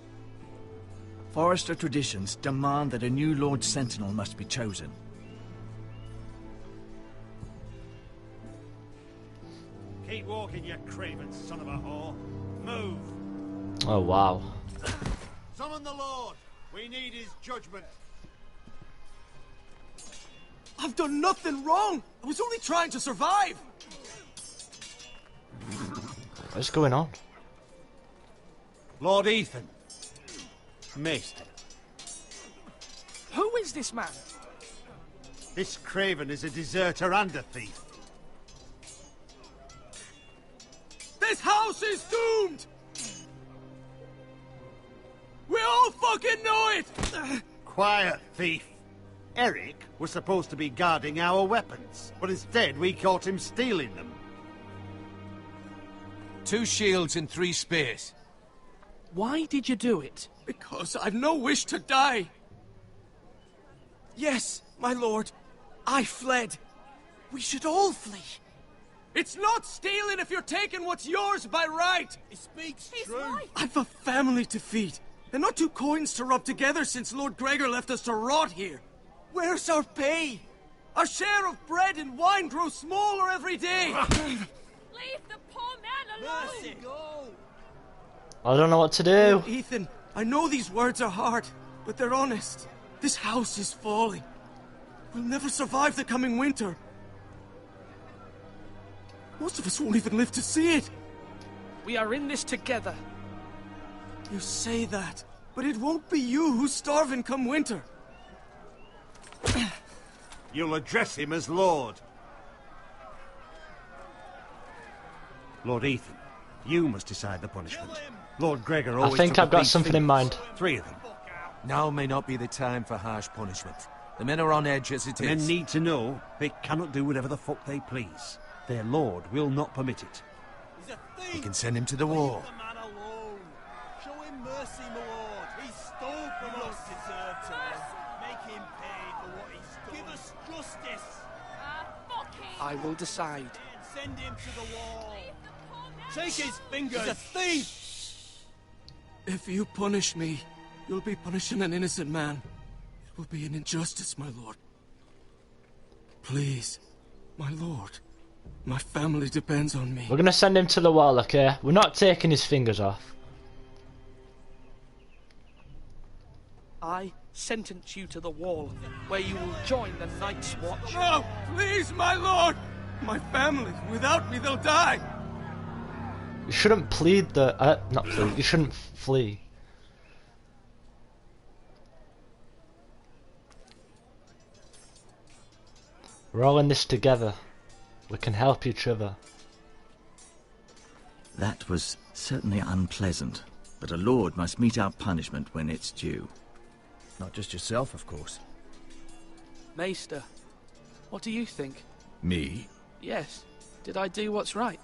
Forester traditions demand that a new Lord Sentinel must be chosen. Keep walking, you craven son of a whore. Move! Oh wow. Summon the Lord! We need his judgment. I've done nothing wrong! I was only trying to survive! What's going on? Lord Ethan. Maester. Who is this man? This craven is a deserter and a thief. This house is doomed! We all fucking know it! Quiet, thief. Eric was supposed to be guarding our weapons, but instead we caught him stealing them. 2 shields and 3 spears. Why did you do it? Because I've no wish to die. Yes, my lord. I fled. We should all flee. It's not stealing if you're taking what's yours by right. He speaks true. I've a family to feed, and not 2 coins to rub together since Lord Gregor left us to rot here. Where's our pay? Our share of bread and wine grows smaller every day. Leave the poor man alone! Mercy, go! I don't know what to do. Ethan, I know these words are hard, but they're honest. This house is falling. We'll never survive the coming winter. Most of us won't even live to see it. We are in this together. You say that, but it won't be you who's starving come winter. You'll address him as Lord. Lord Ethan, you must decide the punishment. Lord Gregor always I think I've got something in mind. 3 of them. Now may not be the time for harsh punishment. The men are on edge as it The is. men need to know they cannot do whatever the fuck they please. Their lord will not permit it. He's a thief. You can send him to the wall. Leave the man alone. Show him mercy, my lord. He stole from us. Deserve to make him pay for what he stole. Give us justice. Fuck him! I will decide. Send him to the wall. Take his fingers. He's a thief. If you punish me, you'll be punishing an innocent man. It will be an injustice, my lord. Please, my lord. My family depends on me. We're gonna send him to the wall, okay? We're not taking his fingers off. I sentence you to the wall, where you will join the Night's Watch. No! Please, my lord! My family, without me, they'll die! You shouldn't plead the... not plead, you shouldn't flee. We're all in this together. We can help each other. That was certainly unpleasant, but a lord must mete out punishment when it's due. Not just yourself, of course. Maester, what do you think? Me? Yes. Did I do what's right?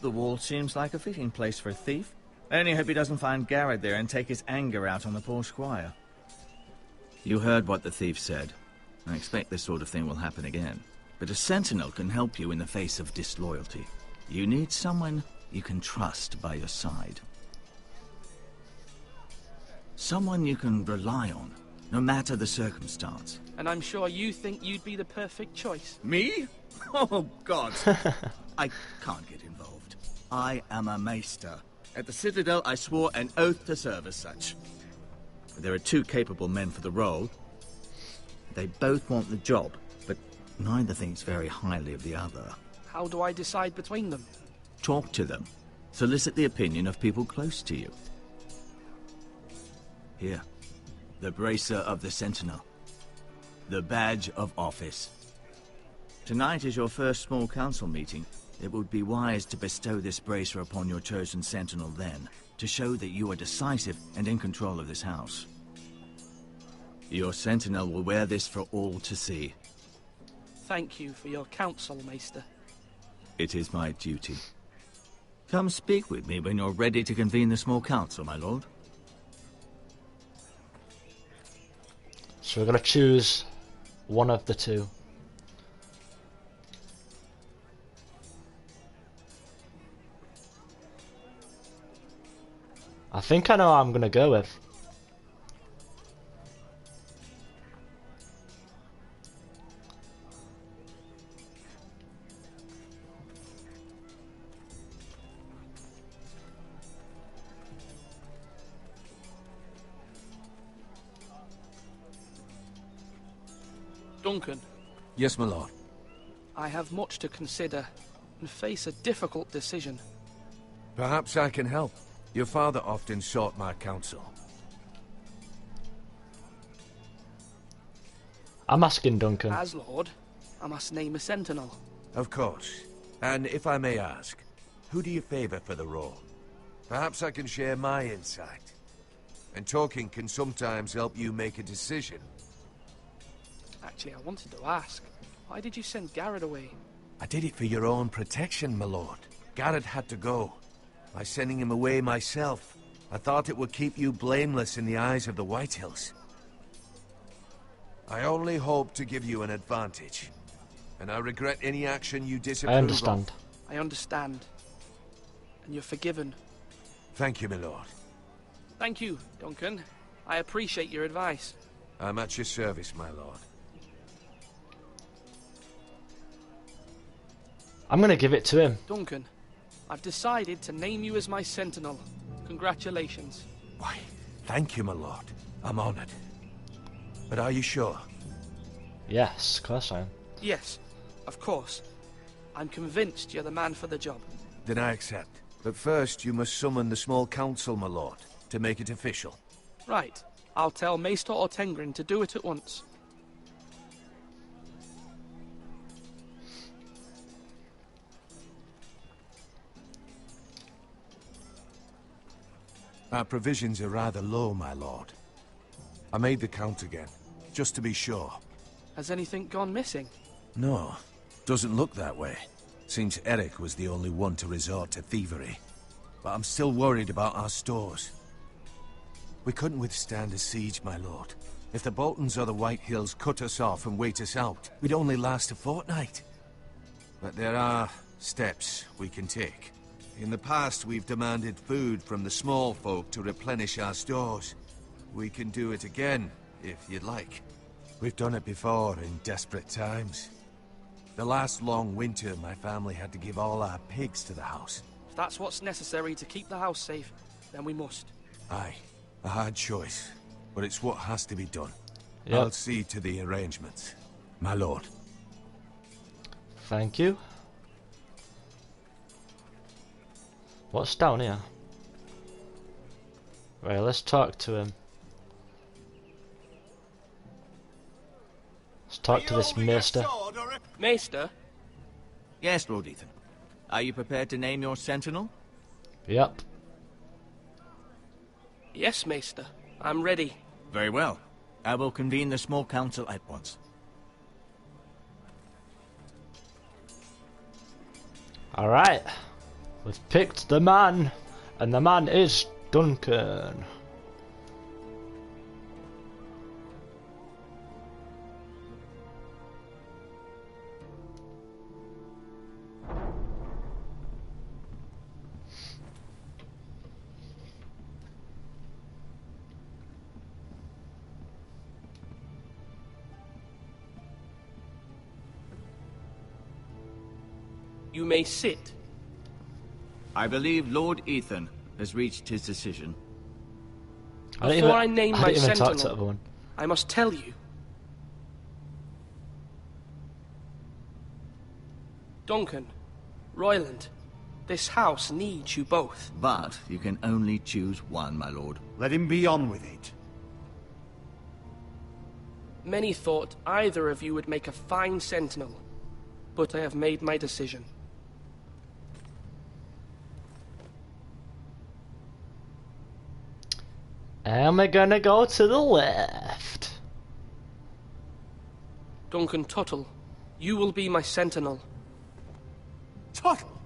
The wall seems like a fitting place for a thief. I only hope he doesn't find Garrett there and take his anger out on the poor squire. You heard what the thief said. I expect this sort of thing will happen again. But a sentinel can help you in the face of disloyalty. You need someone you can trust by your side. Someone you can rely on, no matter the circumstance. And I'm sure you think you'd be the perfect choice. Me? Oh, God. I can't get involved. I am a maester. At the Citadel, I swore an oath to serve as such. There are two capable men for the role. They both want the job, but neither thinks very highly of the other. How do I decide between them? Talk to them. Solicit the opinion of people close to you. Here, the bracer of the Sentinel. The badge of office. Tonight is your first small council meeting. It would be wise to bestow this bracer upon your chosen sentinel then, to show that you are decisive and in control of this house. Your sentinel will wear this for all to see. Thank you for your counsel, Maester. It is my duty. Come speak with me when you're ready to convene the small council, my lord. So we're going to choose one of the two. I think I know what I'm going to go with. Duncan. Yes, my lord. I have much to consider and face a difficult decision. Perhaps I can help. Your father often sought my counsel. I'm asking Duncan. As Lord, I must name a sentinel. Of course. And if I may ask, who do you favor for the role? Perhaps I can share my insight. And talking can sometimes help you make a decision. Actually, I wanted to ask, why did you send Garrett away? I did it for your own protection, my lord. Garrett had to go. By sending him away myself, I thought it would keep you blameless in the eyes of the Whitehills. I only hope to give you an advantage, and I regret any action you disapprove I understand. of. I understand. And you're forgiven. Thank you, my lord. Thank you, Duncan. I appreciate your advice. I'm at your service, my lord. I'm going to give it to him. Duncan, I've decided to name you as my sentinel. Congratulations. Why, thank you, my lord. I'm honored. But are you sure? Yes, of course I am. Yes, of course. I'm convinced you're the man for the job. Then I accept. But first, you must summon the small council, my lord, to make it official. Right. I'll tell Maester Ortengrin to do it at once. Our provisions are rather low, my lord. I made the count again, just to be sure. Has anything gone missing? No, doesn't look that way. Seems Eric was the only one to resort to thievery. But I'm still worried about our stores. We couldn't withstand a siege, my lord. If the Boltons or the Whitehills cut us off and wait us out, we'd only last a fortnight. But there are steps we can take. In the past, we've demanded food from the small folk to replenish our stores. We can do it again, if you'd like. We've done it before in desperate times. The last long winter, my family had to give all our pigs to the house. If that's what's necessary to keep the house safe, then we must. Aye, a hard choice, but it's what has to be done. Yep. I'll see to the arrangements, my lord. Thank you. What's down here? Right, let's talk to him. Let's talk to this maester. Maester? Yes, Lord Ethan. Are you prepared to name your sentinel? Yep. Yes, Maester. I'm ready. Very well. I will convene the small council at once. Alright. We've picked the man. And the man is Duncan. You may sit. I believe Lord Ethan has reached his decision. Before I name my talk to sentinel, everyone. I must tell you. Duncan, Royland, this house needs you both. But you can only choose one, my lord. Let him be on with it. Many thought either of you would make a fine sentinel, but I have made my decision. And we're gonna go to the left. Duncan Tuttle, you will be my sentinel. Tuttle?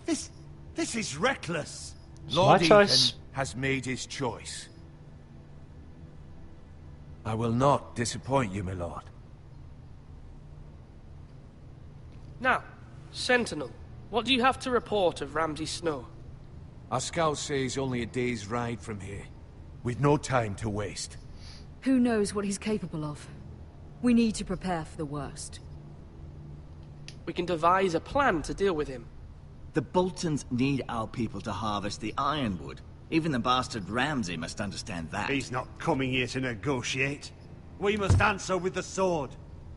This is reckless. It's Lord my Ethan choice. has made his choice. I will not disappoint you, my lord. Now, Sentinel, what do you have to report of Ramsay Snow? Our scouts say he's only a day's ride from here. We've no time to waste. Who knows what he's capable of? We need to prepare for the worst. We can devise a plan to deal with him. The Boltons need our people to harvest the ironwood. Even the bastard Ramsay must understand that. He's not coming here to negotiate. We must answer with the sword.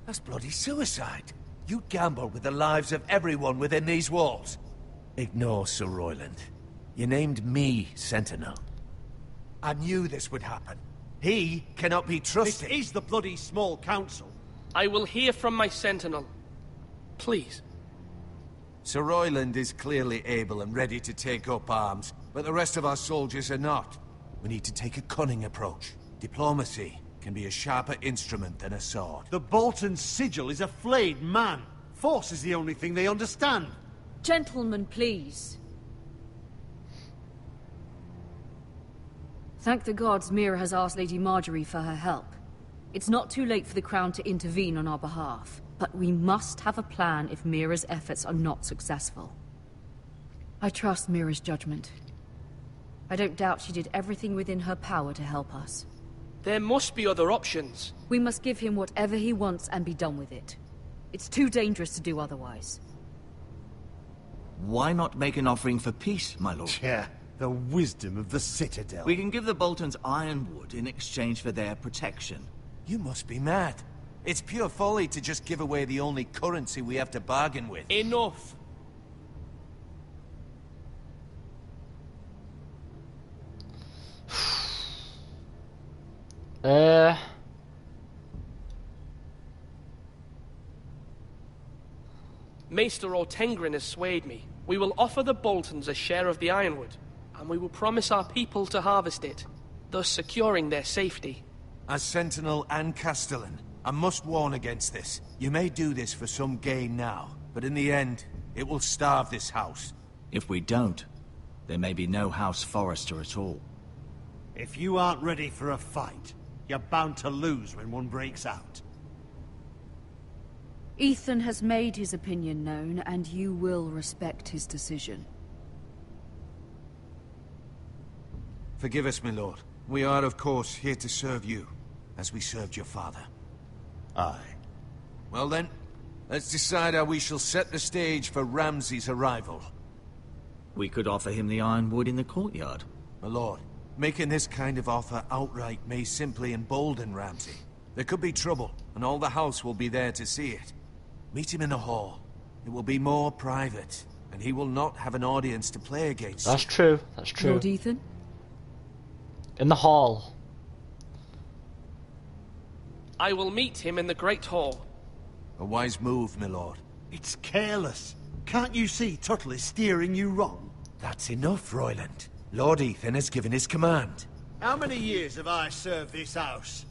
That's bloody suicide. You gamble with the lives of everyone within these walls. Ignore Sir Royland. You named me Sentinel. I knew this would happen. He cannot be trusted. This is the bloody small council. I will hear from my Sentinel. Please. Sir Royland is clearly able and ready to take up arms, but the rest of our soldiers are not. We need to take a cunning approach. Diplomacy can be a sharper instrument than a sword. The Bolton sigil is a flayed man. Force is the only thing they understand. Gentlemen, please. Thank the gods Mira has asked Lady Marjorie for her help. It's not too late for the Crown to intervene on our behalf, but we must have a plan if Mira's efforts are not successful. I trust Mira's judgment. I don't doubt she did everything within her power to help us. There must be other options. We must give him whatever he wants and be done with it. It's too dangerous to do otherwise. Why not make an offering for peace, my lord? Yeah, the wisdom of the Citadel. We can give the Boltons ironwood in exchange for their protection. You must be mad. It's pure folly to just give away the only currency we have to bargain with. Enough! Maester Ortengrin has swayed me. We will offer the Boltons a share of the ironwood, and we will promise our people to harvest it, thus securing their safety. As Sentinel and Castellan, I must warn against this. You may do this for some gain now, but in the end, it will starve this house. If we don't, there may be no House Forrester at all. If you aren't ready for a fight, you're bound to lose when one breaks out. Ethan has made his opinion known, and you will respect his decision. Forgive us, my lord. We are, of course, here to serve you, as we served your father. Aye. Well then, let's decide how we shall set the stage for Ramsay's arrival. We could offer him the ironwood in the courtyard. My lord, making this kind of offer outright may simply embolden Ramsay. There could be trouble, and all the house will be there to see it. Meet him in the hall. It will be more private, and he will not have an audience to play against. That's true, that's true. Lord Ethan? In the hall. I will meet him in the Great Hall. A wise move, my lord. It's careless. Can't you see Tuttle is steering you wrong? That's enough, Royland. Lord Ethan has given his command. How many years have I served this house?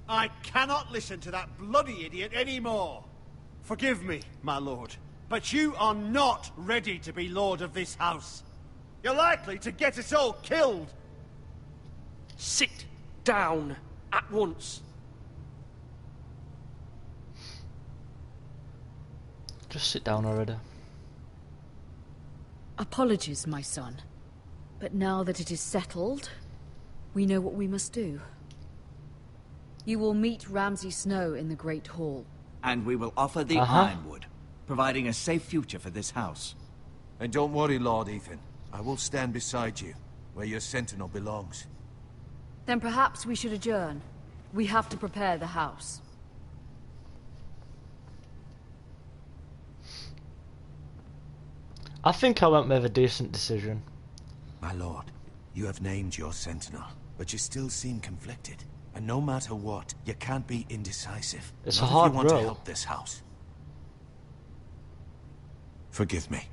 I cannot listen to that bloody idiot anymore. Forgive me, my lord, but you are not ready to be lord of this house. You're likely to get us all killed. Sit down at once. Just sit down already. Apologies, my son. But now that it is settled, we know what we must do. You will meet Ramsay Snow in the Great Hall. And we will offer the Ironwood, providing a safe future for this house. And don't worry, Lord Ethan. I will stand beside you, where your sentinel belongs. Then perhaps we should adjourn. We have to prepare the house. I think I went with a decent decision. My lord, you have named your sentinel, but you still seem conflicted. And no matter what, you can't be indecisive. It's Not a hard if you want to role. help this house. Forgive me.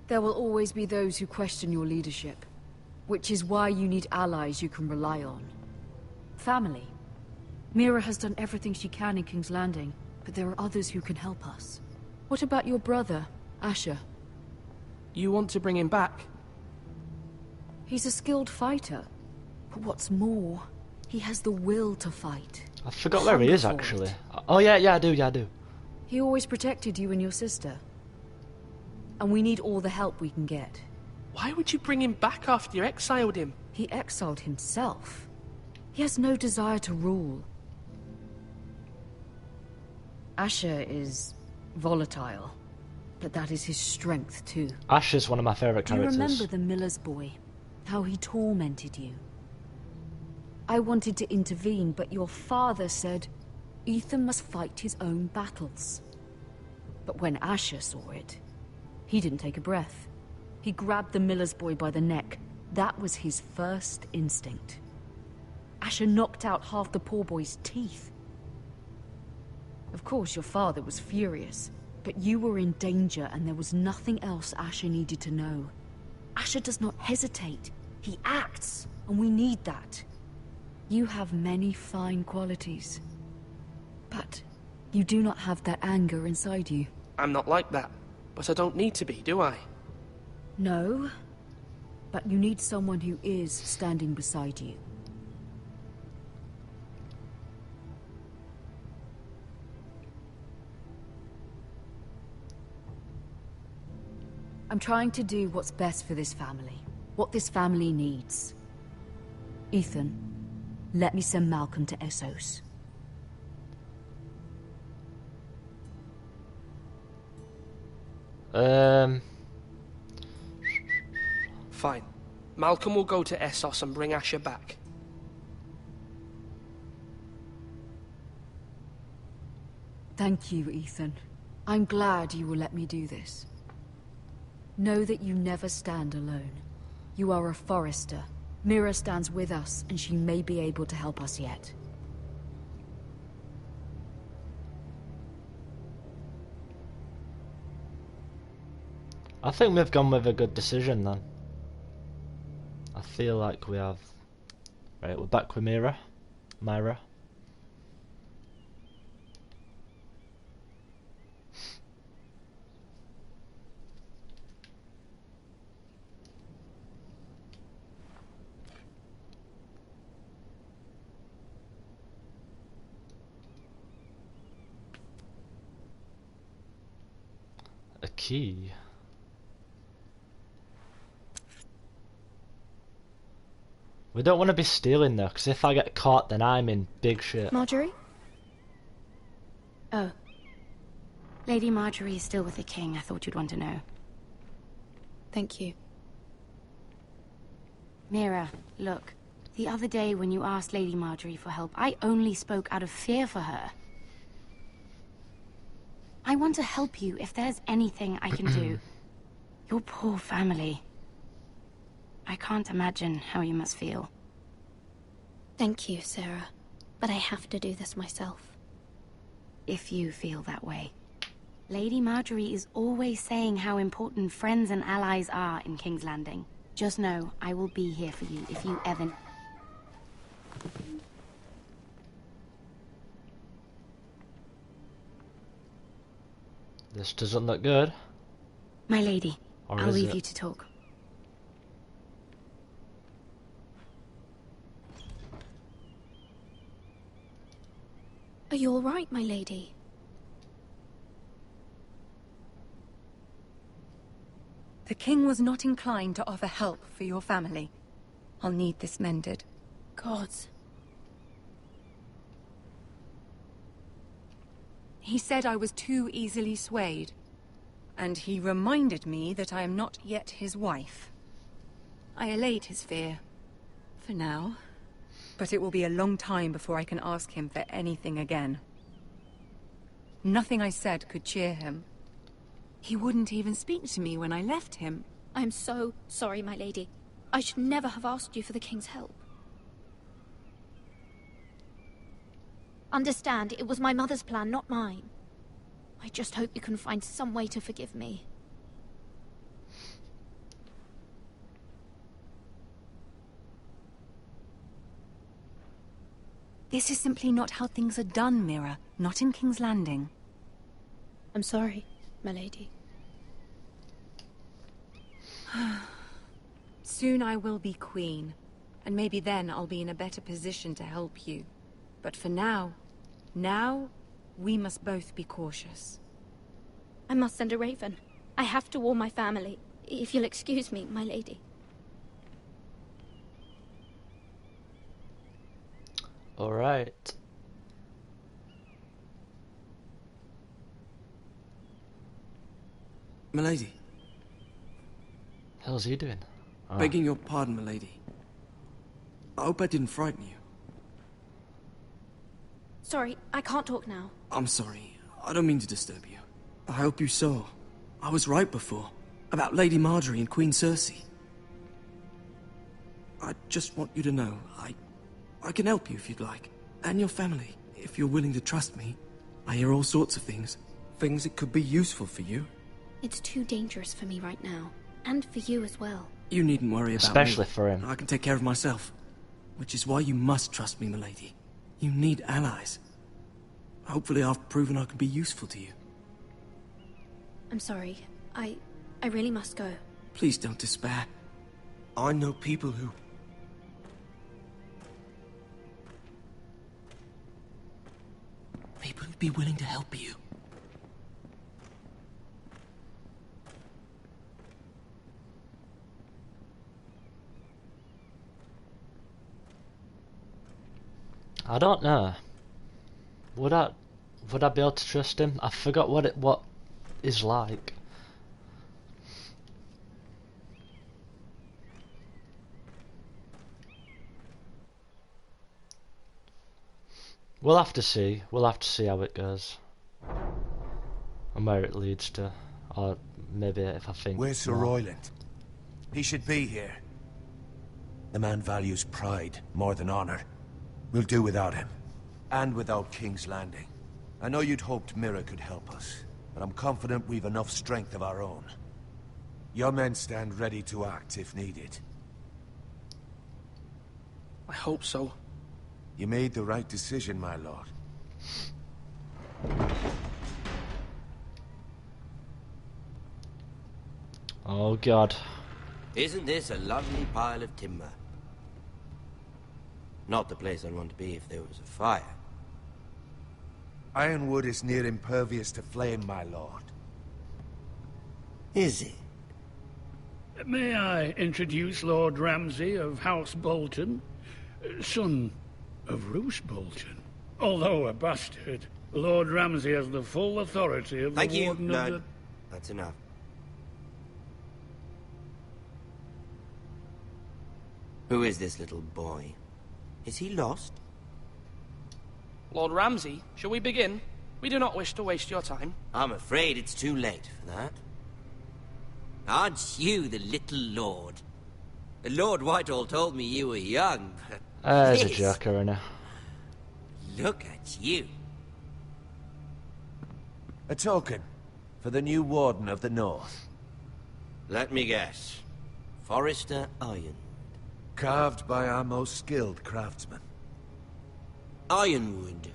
There will always be those who question your leadership, which is why you need allies you can rely on. Family. Mira has done everything she can in King's Landing, but there are others who can help us. What about your brother, Asher? You want to bring him back? He's a skilled fighter, but what's more, he has the will to fight. I forgot where he is, Hunger for actually. it. Oh, yeah, I do. He always protected you and your sister. And we need all the help we can get. Why would you bring him back after you exiled him? He exiled himself. He has no desire to rule. Asher is volatile, but that is his strength too. Asher's one of my favourite Do you characters. remember the miller's boy? How he tormented you? I wanted to intervene, but your father said Ethan must fight his own battles. But when Asher saw it, he didn't take a breath. He grabbed the miller's boy by the neck. That was his first instinct. Asher knocked out half the poor boy's teeth. Of course, your father was furious, but you were in danger and there was nothing else Asher needed to know. Asher does not hesitate. He acts, and we need that. You have many fine qualities, but you do not have that anger inside you. I'm not like that, but I don't need to be, do I? No, but you need someone who is standing beside you. I'm trying to do what's best for this family, what this family needs. Ethan, let me send Malcolm to Essos. Fine. Malcolm will go to Essos and bring Asher back. Thank you, Ethan. I'm glad you will let me do this. Know that you never stand alone. You are a forester. Mira stands with us, and she may be able to help us yet. I think we've gone with a good decision then. I feel like we have. Right, we're back with Myra. A key. We don't want to be stealing though, because if I get caught then I'm in big shit. Marjorie? Oh. Lady Marjorie is still with the king. I thought you'd want to know. Thank you. Mira, look. The other day when you asked Lady Marjorie for help, I only spoke out of fear for her. I want to help you if there's anything I can do. Your poor family. I can't imagine how you must feel. Thank you, Sarah. But I have to do this myself. If you feel that way. Lady Marjorie is always saying how important friends and allies are in King's Landing. Just know, I will be here for you if you ever... This doesn't look good. My lady, Or I'll is leave it? you to talk. Are you all right, my lady? The king was not inclined to offer help for your family. I'll need this mended. Gods. He said I was too easily swayed. And he reminded me that I am not yet his wife. I allayed his fear. For now. But it will be a long time before I can ask him for anything again. Nothing I said could cheer him. He wouldn't even speak to me when I left him. I'm so sorry, my lady. I should never have asked you for the king's help. Understand, it was my mother's plan, not mine. I just hope you can find some way to forgive me. This is simply not how things are done, Mira. Not in King's Landing. I'm sorry, my lady. Soon I will be queen, and maybe then I'll be in a better position to help you. But for now, we must both be cautious. I must send a raven. I have to warn my family. If you'll excuse me, my lady. Alright. Milady. Hell's he doing? Oh. Begging your pardon, milady. I hope I didn't frighten you. Sorry, I can't talk now. I'm sorry. I don't mean to disturb you. I hope you saw. I was right before. About Lady Marjorie and Queen Cersei. I just want you to know, I can help you if you'd like. And your family, if you're willing to trust me. I hear all sorts of things. Things that could be useful for you. It's too dangerous for me right now. And for you as well. You needn't worry about Especially me. for him. I can take care of myself. Which is why you must trust me, milady. You need allies. Hopefully I've proven I can be useful to you. I'm sorry. I really must go. Please don't despair. I know people who... People who'd be willing to help you. I don't know. Would I be able to trust him? I forgot what is like. We'll have to see. We'll have to see how it goes. And where it leads to. Or maybe if I think... Where's Sir Royland? He should be here. The man values pride more than honor. We'll do without him. And without King's Landing. I know you'd hoped Mira could help us, but I'm confident we've enough strength of our own. Your men stand ready to act if needed. I hope so. You made the right decision, my lord. Oh god. Isn't this a lovely pile of timber? Not the place I'd want to be if there was a fire. Ironwood is near impervious to flame, my lord. Is it? May I introduce Lord Ramsay of House Bolton, son of Roose Bolton? Although a bastard, Lord Ramsay has the full authority of Thank the you. Warden No, of the... that's enough. Who is this little boy? Is he lost? Lord Ramsay, shall we begin? We do not wish to waste your time. I'm afraid it's too late for that. Aren't you the little lord? Lord Whitehall told me you were young, but... There's a this- joker in her. Look at you. A token. for the new Warden of the North? Let me guess. Forrester Iron. Carved by our most skilled craftsmen. Ironwood.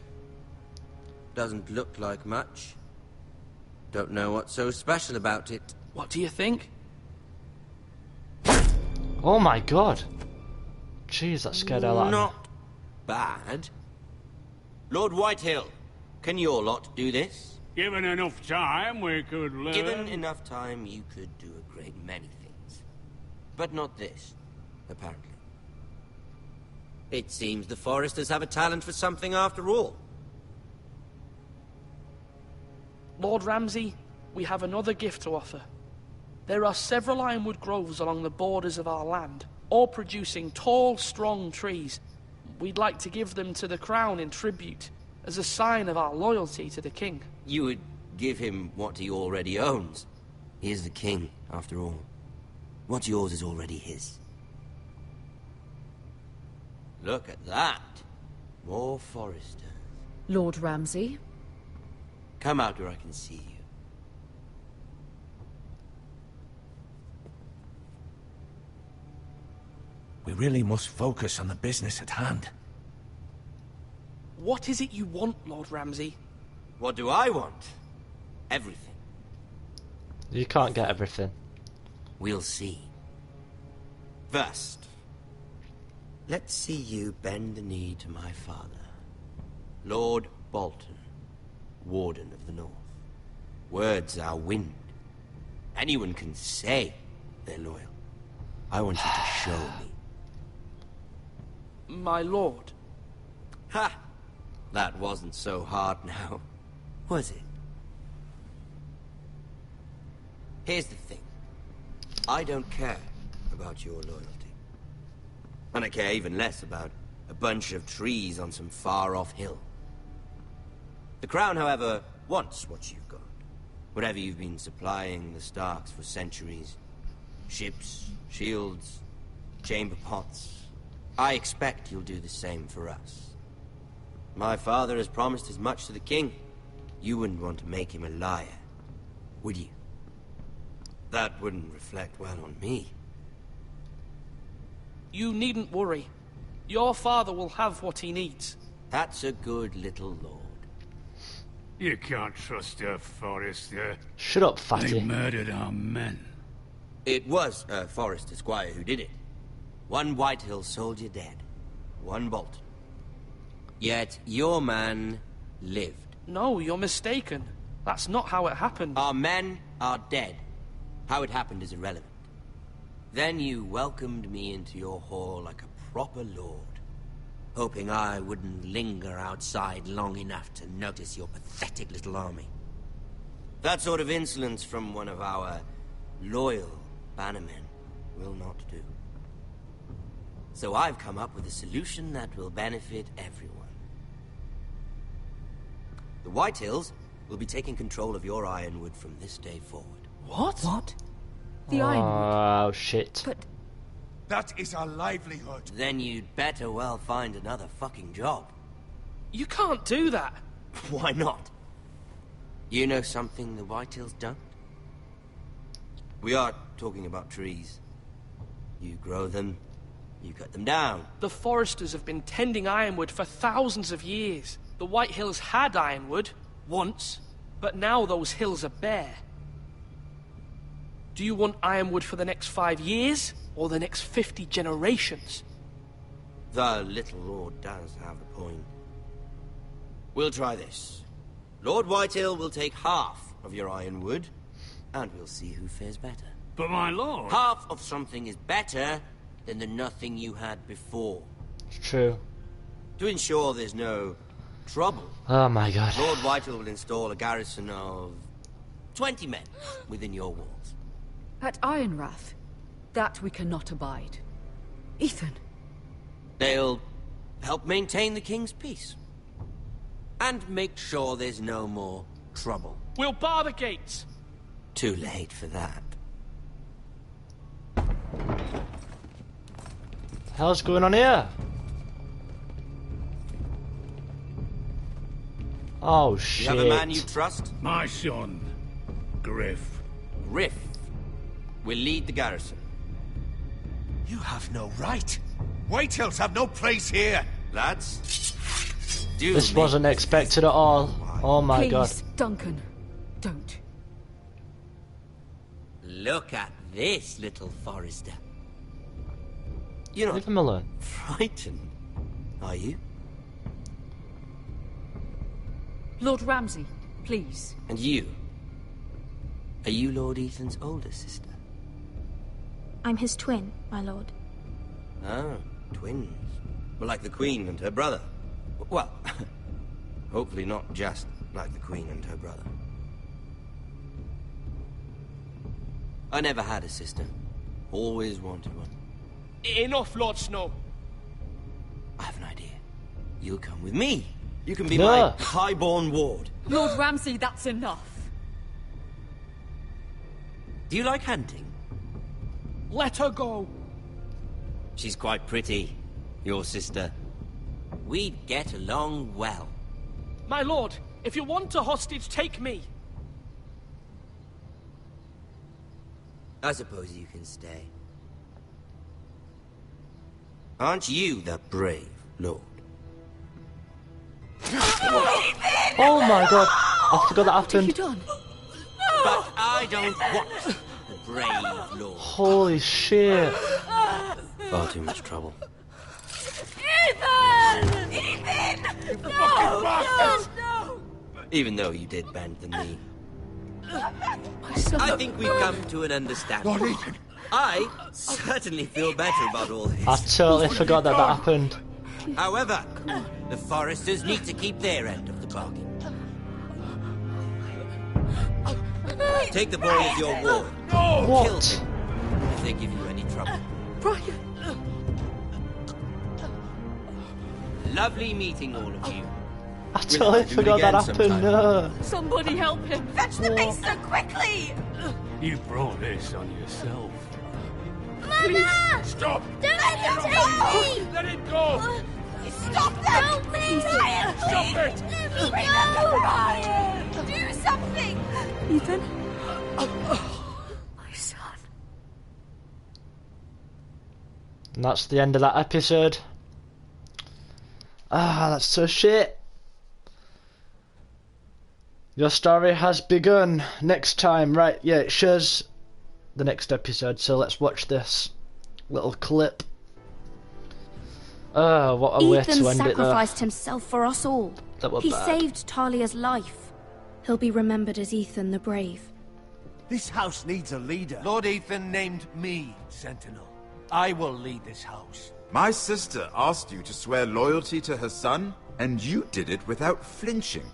Doesn't look like much. Don't know what's so special about it. What do you think? Oh my god. Jeez, that scared the hell out of me. Not bad. Lord Whitehill, can your lot do this? Given enough time, we could learn. Given enough time, you could do a great many things. But not this, apparently. It seems the Foresters have a talent for something after all. Lord Ramsay, we have another gift to offer. There are several ironwood groves along the borders of our land, all producing tall, strong trees. We'd like to give them to the crown in tribute, as a sign of our loyalty to the king. You would give him what he already owns. He is the king, after all. What's yours is already his. Look at that. More Foresters. Lord Ramsay? Come out where I can see you. We really must focus on the business at hand. What is it you want, Lord Ramsay? What do I want? Everything. You can't get everything. We'll see. First, let's see you bend the knee to my father, Lord Bolton, Warden of the North. Words are wind. Anyone can say they're loyal. I want you to show me. My lord. Ha! That wasn't so hard now, was it? Here's the thing. I don't care about your loyalty. And I care even less about a bunch of trees on some far-off hill. The Crown, however, wants what you've got. Whatever you've been supplying the Starks for centuries. Ships, shields, chamber pots. I expect you'll do the same for us. My father has promised as much to the king. You wouldn't want to make him a liar, would you? That wouldn't reflect well on me. You needn't worry. Your father will have what he needs. That's a good little lord. You can't trust her, Forrester. Shut up, fatty. They murdered our men. It was a Forrester squire who did it. One Whitehill soldier dead. One Bolton. Yet your man lived. No, you're mistaken. That's not how it happened. Our men are dead. How it happened is irrelevant. Then you welcomed me into your hall like a proper lord, hoping I wouldn't linger outside long enough to notice your pathetic little army. That sort of insolence from one of our loyal bannermen will not do. So I've come up with a solution that will benefit everyone. The Whitehills will be taking control of your ironwood from this day forward. What? What? The ironwood? Oh, shit. But... That is our livelihood. Then you'd better well find another fucking job. You can't do that. Why not? You know something the Whitehills don't? We are talking about trees. You grow them, you cut them down. The Foresters have been tending ironwood for thousands of years. The Whitehills had ironwood, once, but now those hills are bare. Do you want ironwood for the next 5 years, or the next 50 generations? The little lord does have a point. We'll try this. Lord Whitehill will take half of your ironwood, and we'll see who fares better. But my lord... Half of something is better than the nothing you had before. It's true. To ensure there's no trouble, Oh my god. Lord Whitehill will install a garrison of 20 men within your walls. At Ironrath? That we cannot abide. Ethan. They'll help maintain the king's peace. And make sure there's no more trouble. We'll bar the gates. Too late for that. Hell's going on here? Oh shit. You have a man you trust? My son. Griff. Griff will lead the garrison. You have no right. Whitehills have no place here. Lads, This wasn't expected at all. Oh my Please, god. Duncan, don't. Look at this, little Forrester. You're not Leave him alone. frightened, are you? Lord Ramsay, please. And you? Are you Lord Ethan's older sister? I'm his twin, my lord. Oh, twins. Well, like the Queen and her brother. Well, hopefully not just like the Queen and her brother. I never had a sister. Always wanted one. Enough, Lord Snow. I have an idea. You'll come with me. You can be No. my highborn ward. Lord Ramsay, that's enough. Do you like hunting? Let her go. She's quite pretty, your sister. We'd get along well. My lord, if you want a hostage, take me. I suppose you can stay. Aren't you the brave lord? Oh my god. I forgot that happened. But I don't want the brave lord. Holy shit. Far too much trouble. Ethan! Ethan! No! Even though you did bend the knee. I think we've come to an understanding. Lord Ethan! I certainly feel better about all this. I totally forgot that happened. However, the Foresters need to keep their end of the bargain. Take the boy as your ward. What? Kill him if they give you any trouble. Brian! Lovely meeting all of you. I totally forgot that happened. No. Somebody help him! Fetch the maester quickly! You brought this on yourself. Mama! Stop! Don't let him take me! Let it go! Stop them! Help me! Ryan, Stop it! Let me go! Ryan! Do something! Ethan? My son. And that's the end of that episode. Ah, that's so shit. Your story has begun. Next time, right? Yeah, it shows the next episode. So let's watch this little clip. What a way to Ethan end it there. sacrificed himself for us all. That were He bad. saved Talia's life. He'll be remembered as Ethan the Brave. This house needs a leader. Lord Ethan named me Sentinel. I will lead this house. My sister asked you to swear loyalty to her son, and you did it without flinching.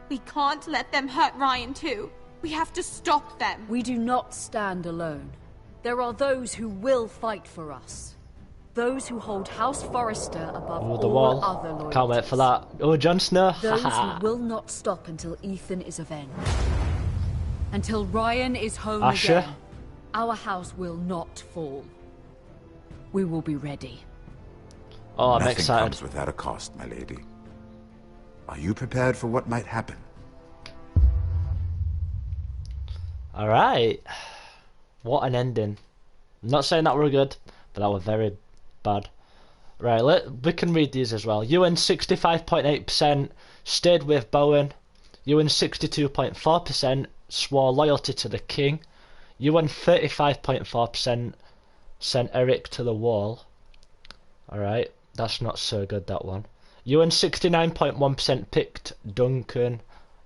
We can't let them hurt Ryan too. We have to stop them. We do not stand alone. There are those who will fight for us. Those who hold House Forrester above Oh, the all wall. other loyalties. Can't wait for that. Oh, Jon Snow. Those Haha. who will not stop until Ethan is avenged. Until Ryan is home Asher? again. Our house will not fall. We will be ready. Oh, I'm Nothing excited. comes without a cost, my lady. Are you prepared for what might happen? Alright. What an ending. I'm not saying that were good, but that were very bad. Right, we can read these as well. Ewan 65.8% stayed with Bowen. Ewan 62.4% swore loyalty to the king. Ewan 35.4% sent Eric to the wall. Alright, that's not so good, that one. Ewan 69.1% picked Duncan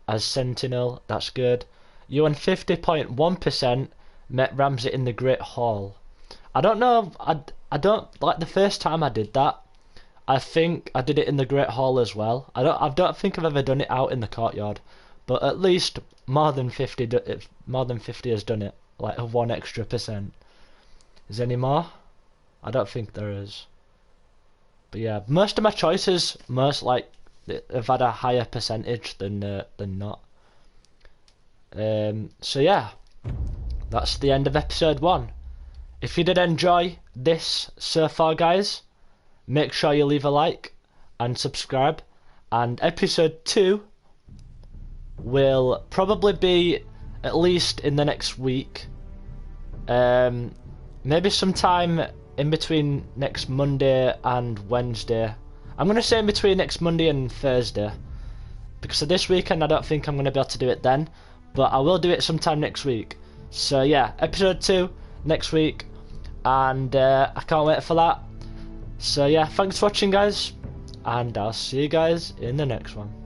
as Sentinel. That's good. Ewan 50.1% met Ramsay in the Great Hall. I don't know. I don't like the first time I did that. I think I did it in the Great Hall as well. I don't think I've ever done it out in the courtyard, but at least more than 50 has done it. Like 1 extra %. Is there any more? I don't think there is. But yeah, most of my choices, have had a higher percentage than not. So yeah, that's the end of episode 1. If you did enjoy this so far, guys, make sure you leave a like and subscribe. And episode 2 will probably be at least in the next week. Maybe sometime in between next Monday and Wednesday. I'm going to say in between next Monday and Thursday, because of this weekend I don't think I'm going to be able to do it then, but I will do it sometime next week. So yeah, episode 2 next week, and I can't wait for that. So yeah, thanks for watching guys, and I'll see you guys in the next one.